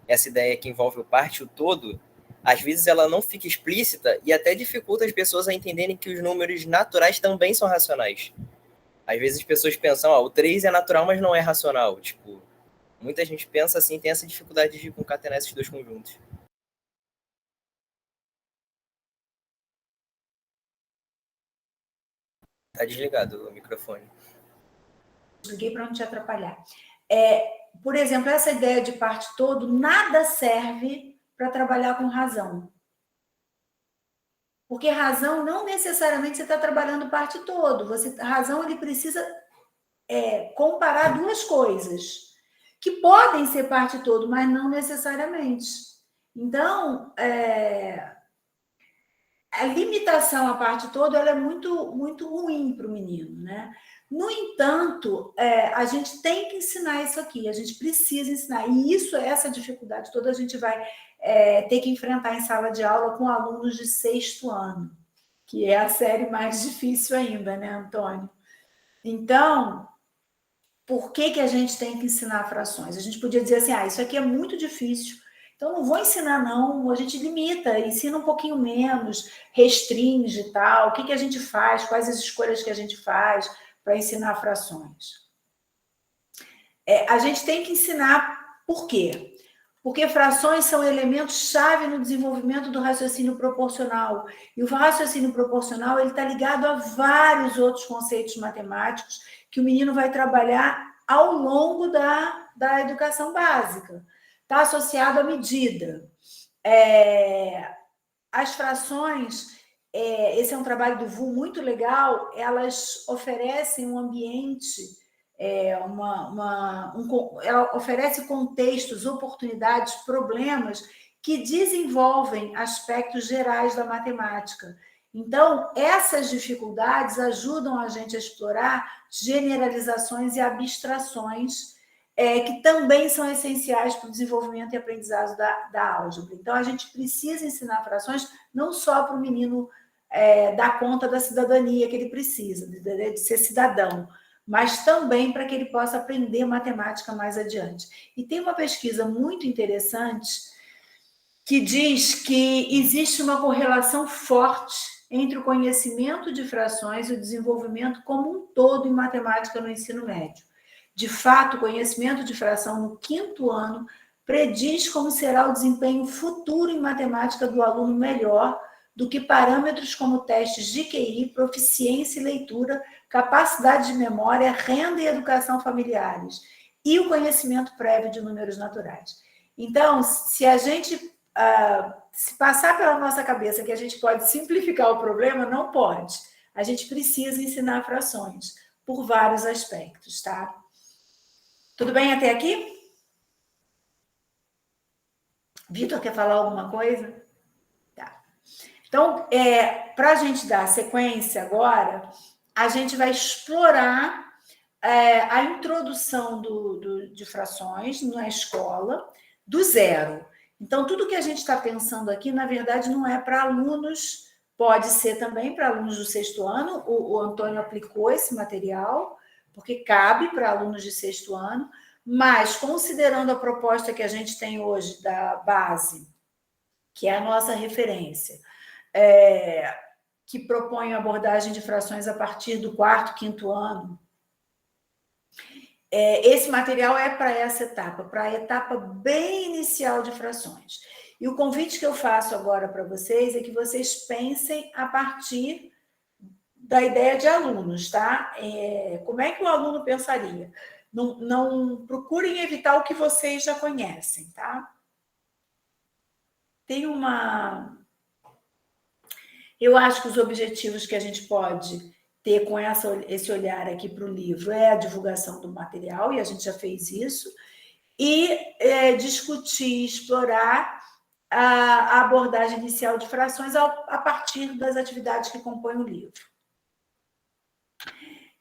essa ideia que envolve o parte e o todo, às vezes ela não fica explícita e até dificulta as pessoas a entenderem que os números naturais também são racionais. Às vezes as pessoas pensam, o 3 é natural, mas não é racional. Tipo, muita gente pensa assim, tem essa dificuldade de concatenar esses dois conjuntos. Tá desligado o microfone. Desliguei para não te atrapalhar. Por exemplo, essa ideia de parte todo, nada serve para trabalhar com razão. Porque razão não necessariamente você está trabalhando parte todo. Razão, ele precisa comparar 2 coisas que podem ser parte todo, mas não necessariamente. Então, a limitação à parte todo ela é muito, muito ruim para o menino, né? No entanto, a gente tem que ensinar isso aqui, a gente precisa ensinar. E essa dificuldade toda a gente vai ter que enfrentar em sala de aula com alunos de 6º ano, que é a série mais difícil ainda, né, Antônio? Então, por que a gente tem que ensinar frações? A gente podia dizer assim, isso aqui é muito difícil, então não vou ensinar não, a gente limita, ensina um pouquinho menos, restringe e tal, o que a gente faz, quais as escolhas que a gente faz para ensinar frações. A gente tem que ensinar por quê? Porque frações são elementos-chave no desenvolvimento do raciocínio proporcional. E o raciocínio proporcional está ligado a vários outros conceitos matemáticos que o menino vai trabalhar ao longo da educação básica. Está associado à medida. As frações, esse é um trabalho do VU muito legal, elas oferecem um ambiente... ela oferece contextos, oportunidades, problemas que desenvolvem aspectos gerais da matemática. Então, essas dificuldades ajudam a gente a explorar generalizações e abstrações que também são essenciais para o desenvolvimento e aprendizado da álgebra. Então, a gente precisa ensinar frações não só para o menino dar conta da cidadania que ele precisa, de ser cidadão, mas também para que ele possa aprender matemática mais adiante. E tem uma pesquisa muito interessante que diz que existe uma correlação forte entre o conhecimento de frações e o desenvolvimento como um todo em matemática no ensino médio. De fato, o conhecimento de fração no 5º ano prediz como será o desempenho futuro em matemática do aluno melhor do que parâmetros como testes de QI, proficiência e leitura, capacidade de memória, renda e educação familiares, e o conhecimento prévio de números naturais. Então, se a gente se passar pela nossa cabeça que a gente pode simplificar o problema, não pode. A gente precisa ensinar frações por vários aspectos, tá? Tudo bem até aqui? Vitor, quer falar alguma coisa? Tá. Então, para a gente dar sequência agora, a gente vai explorar a introdução de frações na escola do zero. Então, tudo que a gente está pensando aqui, na verdade, não é para alunos, pode ser também para alunos do 6º ano, o Antônio aplicou esse material, porque cabe para alunos de 6º ano, mas, considerando a proposta que a gente tem hoje da base, que é a nossa referência, que propõe a abordagem de frações a partir do 4º, 5º ano, esse material é para essa etapa, para a etapa bem inicial de frações. E o convite que eu faço agora para vocês é que vocês pensem a partir da ideia de alunos, tá? Como é que o aluno pensaria? Não procurem evitar o que vocês já conhecem, tá? Tem uma... Eu acho que os objetivos que a gente pode ter com esse olhar aqui para o livro é a divulgação do material, e a gente já fez isso, e discutir, explorar a abordagem inicial de frações a partir das atividades que compõem o livro.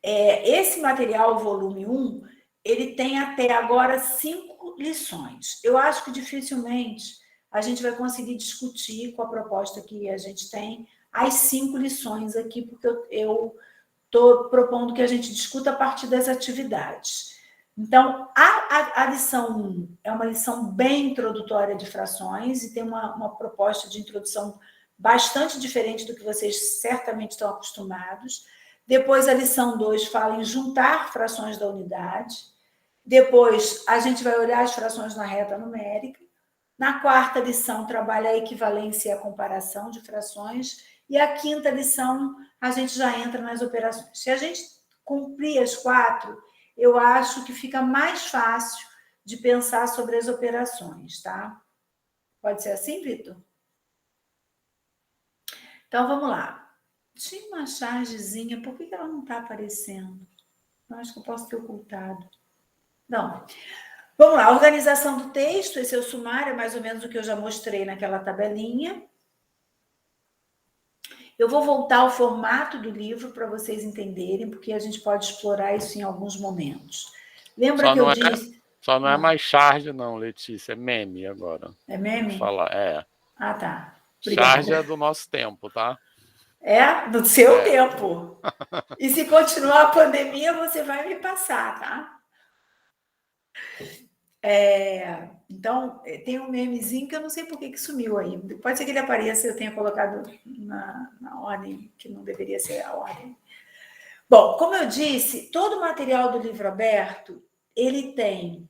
Esse material, o volume 1, ele tem até agora 5 lições. Eu acho que dificilmente a gente vai conseguir discutir com a proposta que a gente tem as 5 lições aqui, porque eu estou propondo que a gente discuta a partir das atividades. Então, a lição 1 é uma lição bem introdutória de frações e tem uma proposta de introdução bastante diferente do que vocês certamente estão acostumados. Depois, a lição 2 fala em juntar frações da unidade. Depois, a gente vai olhar as frações na reta numérica. Na 4ª lição, trabalha a equivalência e a comparação de frações. E a 5ª lição, a gente já entra nas operações. Se a gente cumprir as 4, eu acho que fica mais fácil de pensar sobre as operações, tá? Pode ser assim, Vitor? Então, vamos lá. Tinha uma chargezinha, por que ela não está aparecendo? Eu acho que eu posso ter ocultado. Não. Vamos lá, organização do texto, esse é o sumário, mais ou menos o que eu já mostrei naquela tabelinha. Eu vou voltar ao formato do livro para vocês entenderem, porque a gente pode explorar isso em alguns momentos. Lembra que eu disse... Só não é mais charge, não, Letícia, é meme agora. É meme? Vou falar, Ah, tá. Obrigada. Charge é do nosso tempo, tá? Do seu tempo. E se continuar a pandemia, você vai me passar, tá? Então, tem um memezinho que eu não sei por que sumiu aí. Pode ser que ele apareça e eu tenha colocado na ordem que não deveria ser a ordem. Bom, como eu disse, todo o material do livro aberto, ele tem...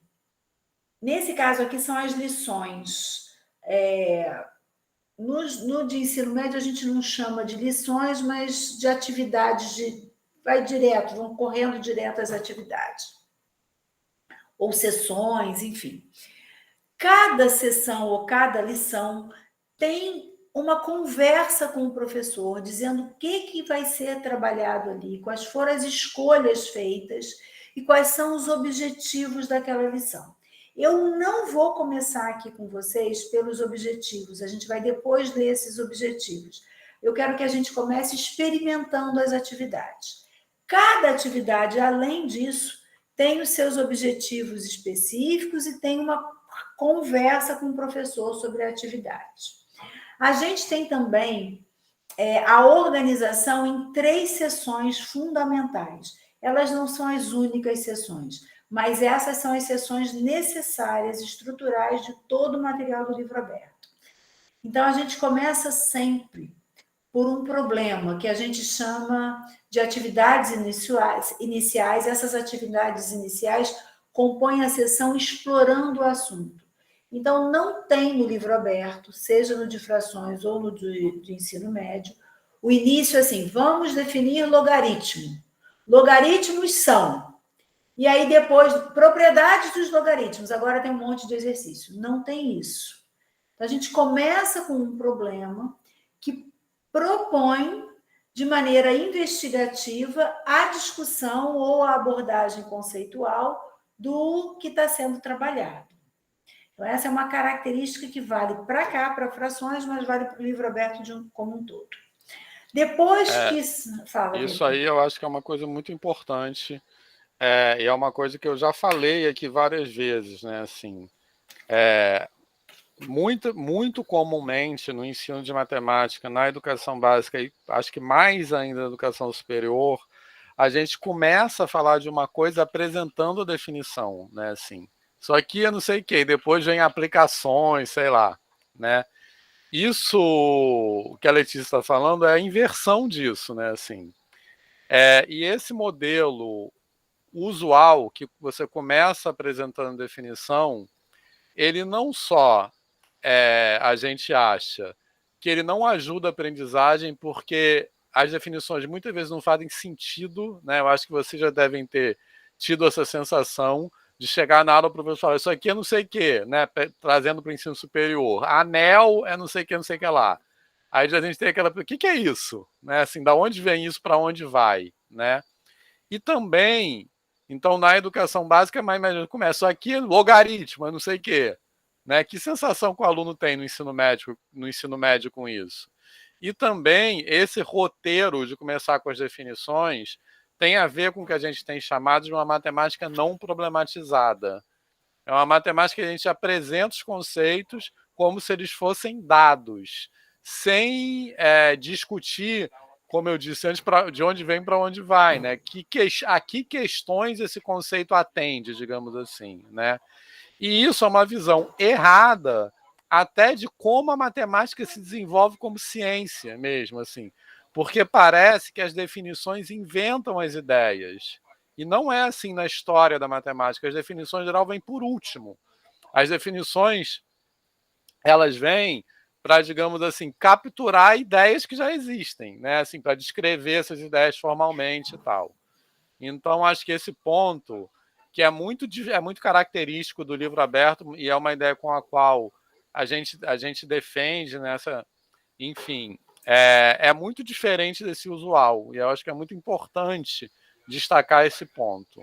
Nesse caso aqui são as lições. No de ensino médio, a gente não chama de lições, mas de atividades, vão correndo direto às atividades. Ou sessões, enfim. Cada sessão ou cada lição tem uma conversa com o professor, dizendo o que vai ser trabalhado ali, quais foram as escolhas feitas e quais são os objetivos daquela lição. Eu não vou começar aqui com vocês pelos objetivos, a gente vai depois ler esses objetivos. Eu quero que a gente comece experimentando as atividades. Cada atividade, além disso, tem os seus objetivos específicos e tem uma conversa com o professor sobre a atividade. A gente tem também a organização em 3 sessões fundamentais. elas não são as únicas sessões, mas essas são as sessões necessárias, estruturais de todo o material do livro aberto. Então, a gente começa sempre por um problema que a gente chama de atividades iniciais. Essas atividades iniciais compõem a sessão explorando o assunto. Então, não tem no livro aberto, seja no de frações ou no de ensino médio, o início assim, vamos definir logaritmo. Logaritmos são. E aí, depois, propriedades dos logaritmos. Agora tem um monte de exercício. Não tem isso. Então, a gente começa com um problema que propõe, de maneira investigativa, a discussão ou a abordagem conceitual do que está sendo trabalhado. Então, essa é uma característica que vale para cá, para frações, mas vale para o livro aberto como um todo. Depois que... Fala, isso Victor. aí eu acho que é uma coisa muito importante, e é uma coisa que eu já falei aqui várias vezes, né? Assim, muito comumente no ensino de matemática, na educação básica, e acho que mais ainda na educação superior, a gente começa a falar de uma coisa apresentando a definição, né? Assim, isso aqui eu não sei o que, depois vem aplicações, sei lá, né? Isso que a Letícia está falando é a inversão disso, né? Assim, e esse modelo usual que você começa apresentando definição, ele não só a gente acha que ele não ajuda a aprendizagem porque as definições muitas vezes não fazem sentido, né? Eu acho que vocês já devem ter tido essa sensação de chegar na aula, o professor falar, isso aqui é não sei o que, né? Trazendo para o ensino superior. Anel é não sei o que lá. Aí a gente tem aquela, o que é isso? Né? Assim, da onde vem isso, para onde vai? Né? E também, então, na educação básica, mais começa, aqui é logaritmo, é não sei o que. Né? Que sensação que o aluno tem no ensino médio com isso? E também esse roteiro de começar com as definições tem a ver com o que a gente tem chamado de uma matemática não problematizada. É uma matemática que a gente apresenta os conceitos como se eles fossem dados, sem discutir, como eu disse antes, de onde vem para onde vai, né? A que questões esse conceito atende, digamos assim, né? E isso é uma visão errada até de como a matemática se desenvolve como ciência mesmo, assim. Porque parece que as definições inventam as ideias. E não é assim na história da matemática. As definições, em geral, vêm por último. As definições, elas vêm para, digamos assim, capturar ideias que já existem, né? Assim, para descrever essas ideias formalmente e tal. Então, acho que esse ponto, que é muito característico do livro aberto e é uma ideia com a qual a gente defende nessa, enfim, é muito diferente desse usual. E eu acho que é muito importante destacar esse ponto.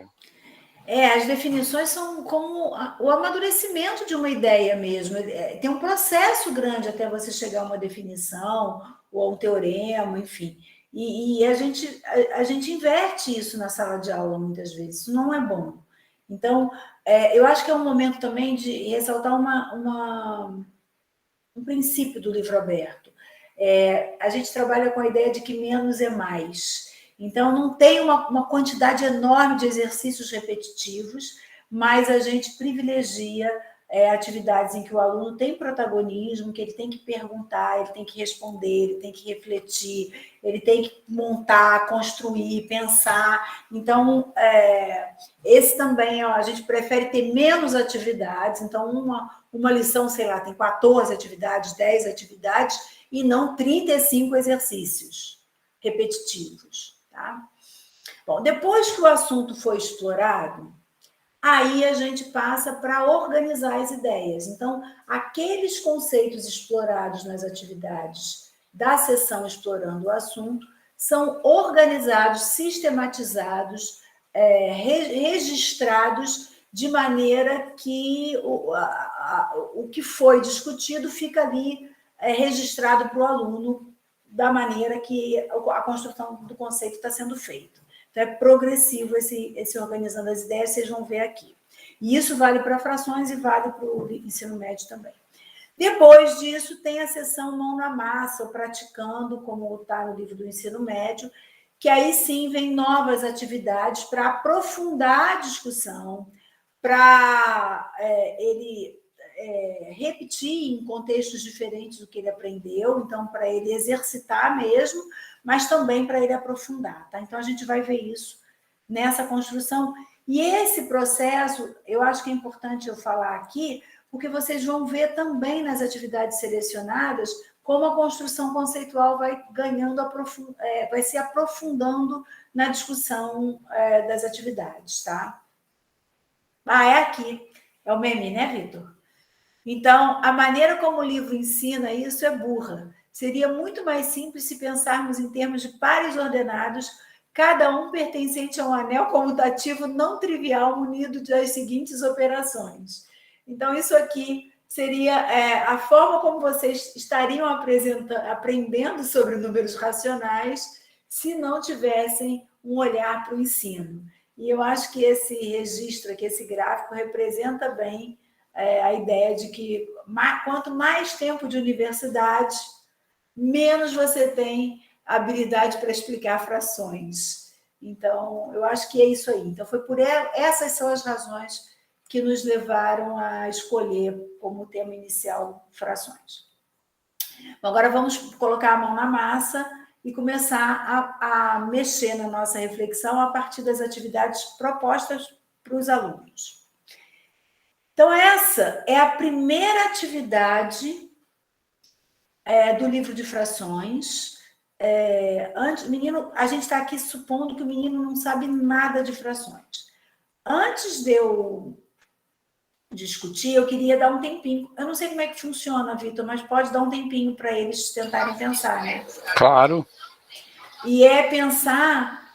As definições são como o amadurecimento de uma ideia mesmo. Tem um processo grande até você chegar a uma definição ou a um teorema, enfim. E a gente inverte isso na sala de aula muitas vezes. Isso não é bom. Então, eu acho que é um momento também de ressaltar um princípio do livro aberto. A gente trabalha com a ideia de que menos é mais. Então, não tem uma quantidade enorme de exercícios repetitivos, mas a gente privilegia atividades em que o aluno tem protagonismo, que ele tem que perguntar, ele tem que responder, ele tem que refletir, ele tem que montar, construir, pensar. Então, esse também, a gente prefere ter menos atividades. Então, uma lição, sei lá, tem 14 atividades, 10 atividades, e não 35 exercícios repetitivos. Tá? Bom, depois que o assunto foi explorado, aí a gente passa para organizar as ideias. Então, aqueles conceitos explorados nas atividades da sessão explorando o assunto são organizados, sistematizados, registrados de maneira que o que foi discutido fica ali registrado para o aluno da maneira que a construção do conceito está sendo feita. Então, é progressivo esse organizando as ideias, vocês vão ver aqui. E isso vale para frações e vale para o ensino médio também. Depois disso, tem a sessão mão na massa, ou praticando, como está no livro do ensino médio, que aí sim vem novas atividades para aprofundar a discussão, para ele repetir em contextos diferentes o que ele aprendeu, então para ele exercitar mesmo, mas também para ele aprofundar, tá? Então a gente vai ver isso nessa construção. E esse processo, eu acho que é importante eu falar aqui, porque vocês vão ver também nas atividades selecionadas como a construção conceitual vai ganhando, vai se aprofundando na discussão das atividades, tá? É aqui. É o meme, né, Vitor? Então, a maneira como o livro ensina isso é burra. Seria muito mais simples se pensarmos em termos de pares ordenados, cada um pertencente a um anel comutativo não trivial munido das seguintes operações. Então, isso aqui seria a forma como vocês estariam aprendendo sobre números racionais se não tivessem um olhar para o ensino. E eu acho que esse registro aqui, esse gráfico, representa bem a ideia de que quanto mais tempo de universidade, menos você tem habilidade para explicar frações. Então, eu acho que é isso aí. Então, essas são as razões que nos levaram a escolher como tema inicial frações. Agora vamos colocar a mão na massa e começar a mexer na nossa reflexão a partir das atividades propostas para os alunos. Então, essa é a primeira atividade do livro de frações. Menino, a gente está aqui supondo que o menino não sabe nada de frações. Antes de eu discutir, eu queria dar um tempinho. Eu não sei como é que funciona, Vitor, mas pode dar um tempinho para eles tentarem pensar, né? Claro. E pensar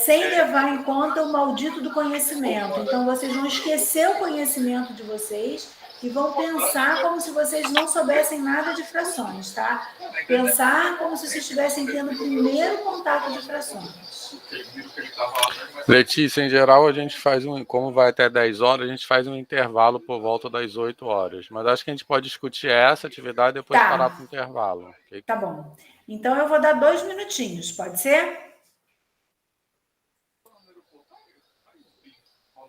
sem levar em conta o maldito do conhecimento. Então, vocês vão esquecer o conhecimento de vocês e vão pensar como se vocês não soubessem nada de frações, tá? Pensar como se vocês estivessem tendo o primeiro contato de frações. Letícia, em geral, a gente faz como vai até 10 horas, a gente faz um intervalo por volta das 8 horas. Mas acho que a gente pode discutir essa atividade e depois parar para o intervalo. Okay? Tá bom. Então, eu vou dar 2 minutinhos, pode ser?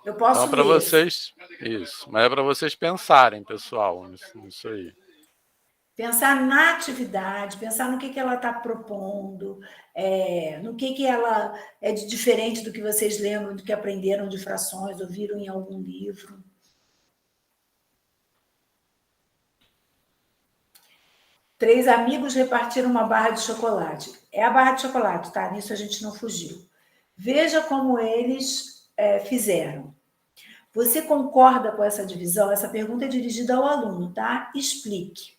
Eu posso então, para vocês, isso. Mas é para vocês pensarem, pessoal, nisso aí. Pensar na atividade, pensar no que ela está propondo, no que ela é de diferente do que vocês lembram, do que aprenderam de frações, ou viram em algum livro. Três amigos repartiram uma barra de chocolate. É a barra de chocolate, tá? Nisso a gente não fugiu. Veja como eles fizeram. Você concorda com essa divisão? Essa pergunta é dirigida ao aluno, tá? Explique.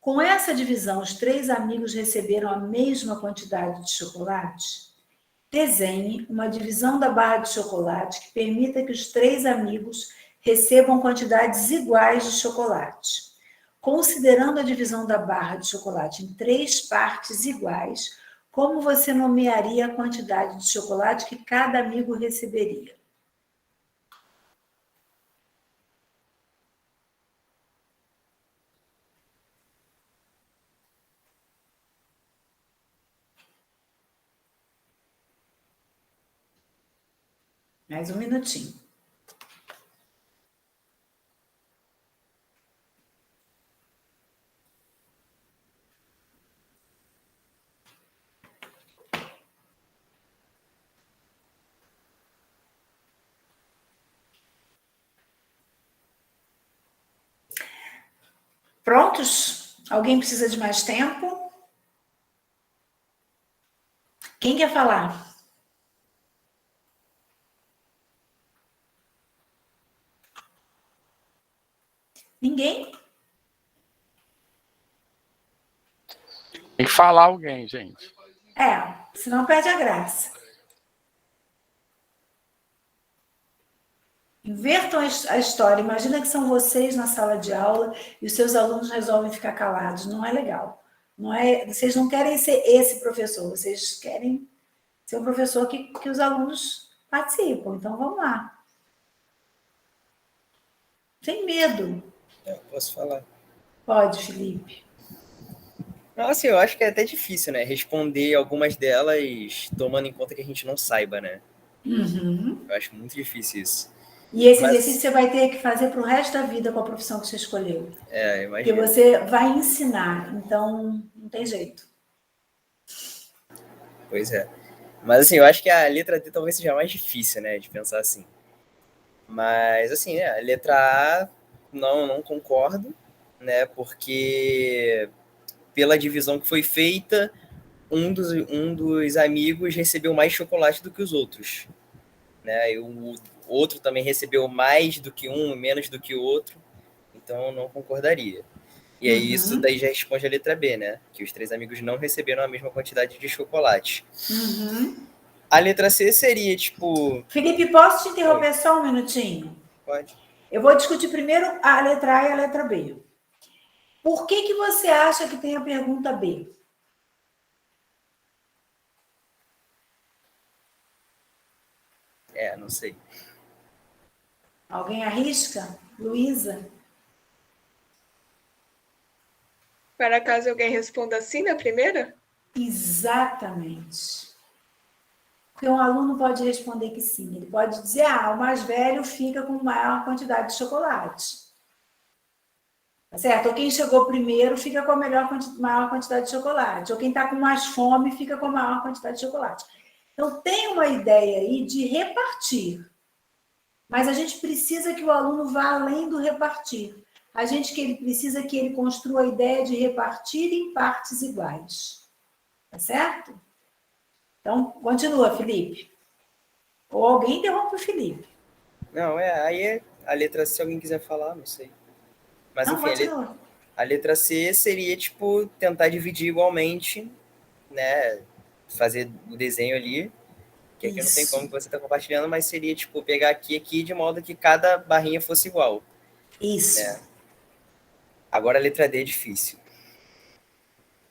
Com essa divisão, os 3 amigos receberam a mesma quantidade de chocolate? Desenhe uma divisão da barra de chocolate que permita que os 3 amigos recebam quantidades iguais de chocolate. Considerando a divisão da barra de chocolate em 3 partes iguais, como você nomearia a quantidade de chocolate que cada amigo receberia? Mais um minutinho. Prontos? Alguém precisa de mais tempo? Quem quer falar? Ninguém? Tem que falar alguém, gente. Senão perde a graça. Invertam a história. Imagina que são vocês na sala de aula e os seus alunos resolvem ficar calados. Não é legal. Vocês não querem ser esse professor, vocês querem ser um professor que os alunos participam. Então, vamos lá. Sem medo. Posso falar? Pode, Felipe. Assim, eu acho que é até difícil, né? Responder algumas delas tomando em conta que a gente não saiba, né? Uhum. Eu acho muito difícil isso. E esse Mas, exercício você vai ter que fazer para o resto da vida com a profissão que você escolheu. Porque imagina. você vai ensinar, então não tem jeito. Pois é. Mas, assim, eu acho que a letra D talvez seja mais difícil, né? De pensar assim. Mas, assim, a letra A, não concordo, né? Porque pela divisão que foi feita, um dos amigos recebeu mais chocolate do que os outros, né? E o outro também recebeu mais do que um, menos do que o outro, então eu não concordaria. E aí isso daí já responde a letra B, né? Que os 3 amigos não receberam a mesma quantidade de chocolate. Uhum. A letra C seria, tipo... Felipe, posso te interromper só um minutinho? Pode. Eu vou discutir primeiro a letra A e a letra B. Por que você acha que tem a pergunta B? Não sei. Alguém arrisca? Luísa? Para caso alguém responda assim na primeira? Exatamente. Porque um aluno pode responder que sim. Ele pode dizer, o mais velho fica com maior quantidade de chocolate. Tá certo? Ou quem chegou primeiro fica com a maior quantidade de chocolate. Ou quem está com mais fome fica com a maior quantidade de chocolate. Então, tem uma ideia aí de repartir. Mas a gente precisa que o aluno vá além do repartir. Ele precisa que ele construa a ideia de repartir em partes iguais. Tá certo? Então, continua, Felipe. Ou alguém interrompe o Felipe. Não, aí a letra C, se alguém quiser falar, não sei. Mas, Não, enfim, continua. a letra C seria, tipo, tentar dividir igualmente, né? Fazer o desenho ali, que aqui não tem como que você está compartilhando, mas seria, tipo, pegar aqui, de modo que cada barrinha fosse igual. Isso. Né? Agora a letra D é difícil.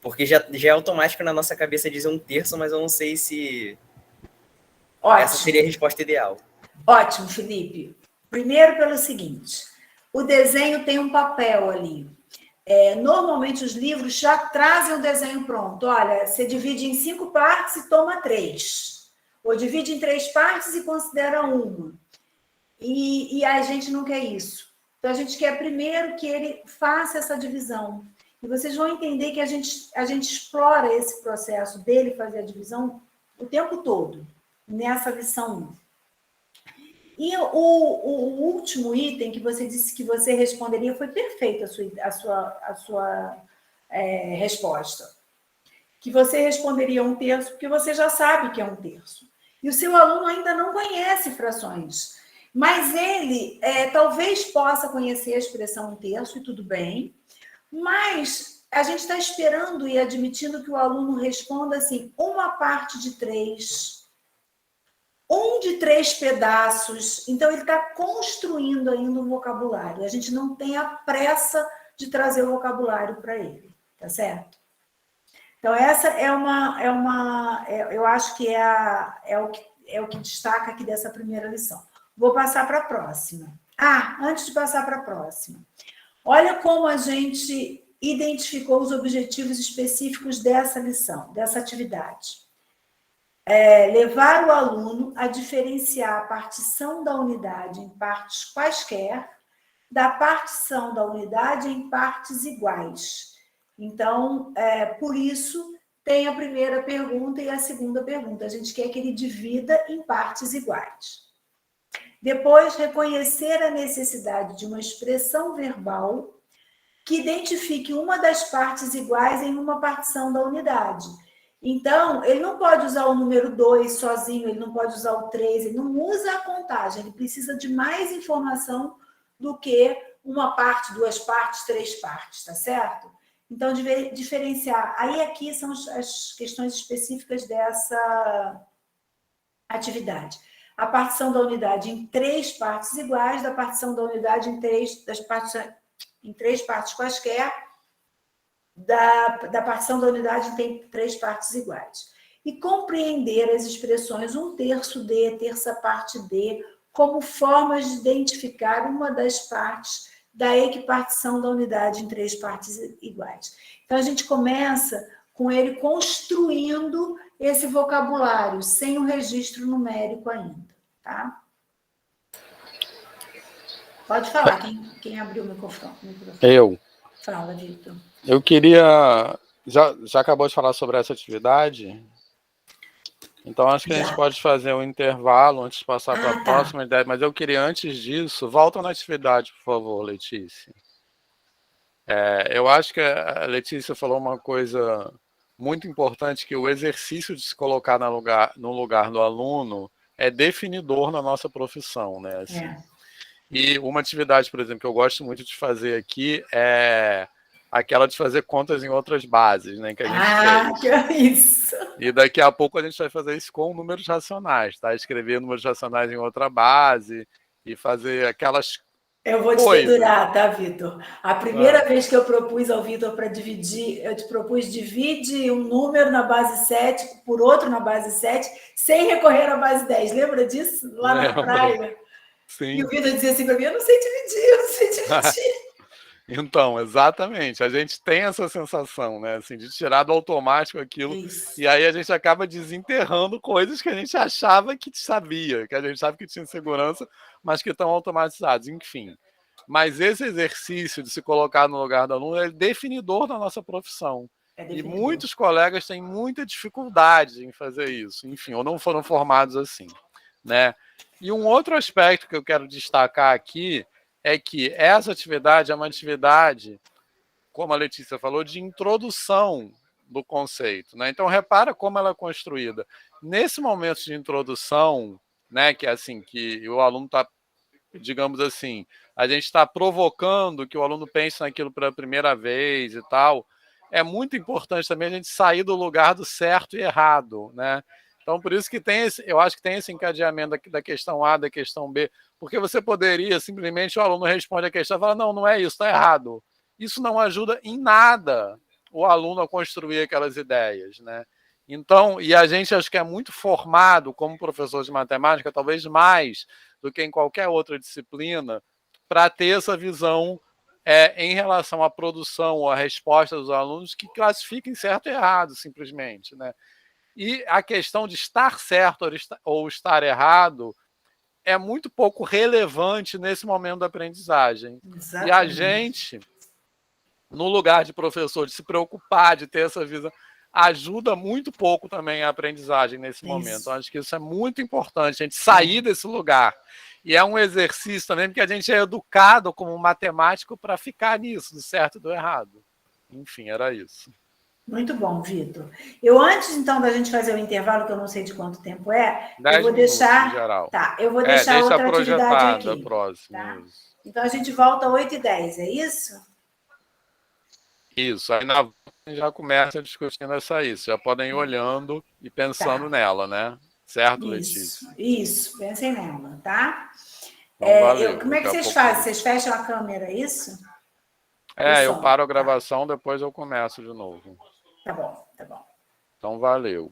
Porque já é automático na nossa cabeça dizer 1/3, mas eu não sei se essa seria a resposta ideal. Ótimo, Felipe. Primeiro pelo seguinte, o desenho tem um papel ali. Normalmente os livros já trazem o desenho pronto. Olha, você divide em 5 partes e toma 3. Ou divide em 3 partes e considera uma. E a gente não quer isso. Então, a gente quer primeiro que ele faça essa divisão. E vocês vão entender que a gente explora esse processo dele fazer a divisão o tempo todo, nessa lição 1. E o último item que você disse que você responderia foi perfeita a sua resposta. Que você responderia 1/3, porque você já sabe que é 1/3. E o seu aluno ainda não conhece frações. Mas ele talvez possa conhecer a expressão 1/3, e tudo bem. Mas a gente está esperando e admitindo que o aluno responda assim, 1/3. 1 de 3 pedaços. Então, ele está construindo ainda um vocabulário. A gente não tem a pressa de trazer o vocabulário para ele, tá certo? Então, essa eu acho que é o que destaca aqui dessa primeira lição. Vou passar para a próxima. Antes de passar para a próxima. Olha como a gente identificou os objetivos específicos dessa lição, dessa atividade. Levar o aluno a diferenciar a partição da unidade em partes quaisquer da partição da unidade em partes iguais. Então, por isso, tem a primeira pergunta e a segunda pergunta. A gente quer que ele divida em partes iguais. Depois, reconhecer a necessidade de uma expressão verbal que identifique uma das partes iguais em uma partição da unidade. Então, ele não pode usar o número 2 sozinho, ele não pode usar o 3, ele não usa a contagem, ele precisa de mais informação do que uma parte, 2 partes, 3 partes, tá certo? Então, diferenciar. Aí, aqui são as questões específicas dessa atividade. A partição da unidade em 3 partes iguais, da partição da unidade em 3 partes quaisquer, da partição da unidade tem 3 partes iguais. E compreender as expressões 1/3 D, terça parte D, como formas de identificar uma das partes da equipartição da unidade em 3 partes iguais. Então, a gente começa com ele construindo esse vocabulário, sem o registro numérico ainda, tá? Pode falar, quem abriu o microfone. Eu. Fala, Vitor. Eu queria... Já acabou de falar sobre essa atividade? Então, acho que a gente pode fazer um intervalo antes de passar para a próxima ideia, mas eu queria, antes disso, volta na atividade, por favor, Letícia. Eu acho que a Letícia falou uma coisa muito importante, que o exercício de se colocar no lugar do aluno é definidor na nossa profissão, né? Assim. E uma atividade, por exemplo, que eu gosto muito de fazer aqui é aquela de fazer contas em outras bases, né? Que a gente fez. Que é isso! E daqui a pouco a gente vai fazer isso com números racionais, tá? Escrever números racionais em outra base e fazer aquelas Eu vou te dedurar, tá, Vitor? A primeira vez que eu propus ao Vitor para dividir, eu te propus divide um número na base 7 por outro na base 7, sem recorrer à base 10. Lembra disso? Lá na praia? Sim. E o Vitor dizia assim para mim, eu não sei dividir. Então, exatamente. A gente tem essa sensação, né? Assim, de tirar do automático aquilo. Isso. E aí a gente acaba desenterrando coisas que a gente achava que sabia, que a gente sabe que tinha segurança, mas que estão automatizados. Enfim. Mas esse exercício de se colocar no lugar do aluno é definidor da nossa profissão. E muitos colegas têm muita dificuldade em fazer isso. Enfim, ou não foram formados assim, né? E um outro aspecto que eu quero destacar aqui é que essa atividade é uma atividade, como a Letícia falou, de introdução do conceito, né? Então, repara como ela é construída. Nesse momento de introdução, né, que é assim, que o aluno está, digamos assim, a gente está provocando que o aluno pense naquilo pela primeira vez e tal, é muito importante também a gente sair do lugar do certo e errado, né? Então, por isso que eu acho que tem esse encadeamento da questão A, da questão B, porque você poderia, simplesmente, o aluno responde a questão e fala, não é isso, está errado. Isso não ajuda em nada o aluno a construir aquelas ideias, né? Então, e a gente acho que é muito formado como professor de matemática, talvez mais do que em qualquer outra disciplina, para ter essa visão em relação à produção ou à resposta dos alunos que classifiquem certo e errado, simplesmente, né? E a questão de estar certo ou estar errado é muito pouco relevante nesse momento da aprendizagem. Exatamente. E a gente, no lugar de professor, de se preocupar, de ter essa visão, ajuda muito pouco também a aprendizagem nesse momento. Eu acho que isso é muito importante, a gente sair desse lugar. E é um exercício também, porque a gente é educado como matemático para ficar nisso, do certo e do errado. Enfim, era isso. Muito bom, Vitor. Antes, então, da gente fazer o intervalo, que eu não sei de quanto tempo é, 10 eu vou minutos, deixar... em geral. Tá, eu vou deixar outra atividade aqui. Próxima, tá? Então, a gente volta às 8h10, é isso? Isso. Aí na volta a gente já começa discutindo isso. Já podem ir olhando e pensando nela, né? Certo, Letícia? Isso, pensem nela, tá? Então, valeu. Como é que vocês fazem? Vocês fecham a câmera, é isso? Eu paro a gravação, depois eu começo de novo. Tá bom. Então, valeu.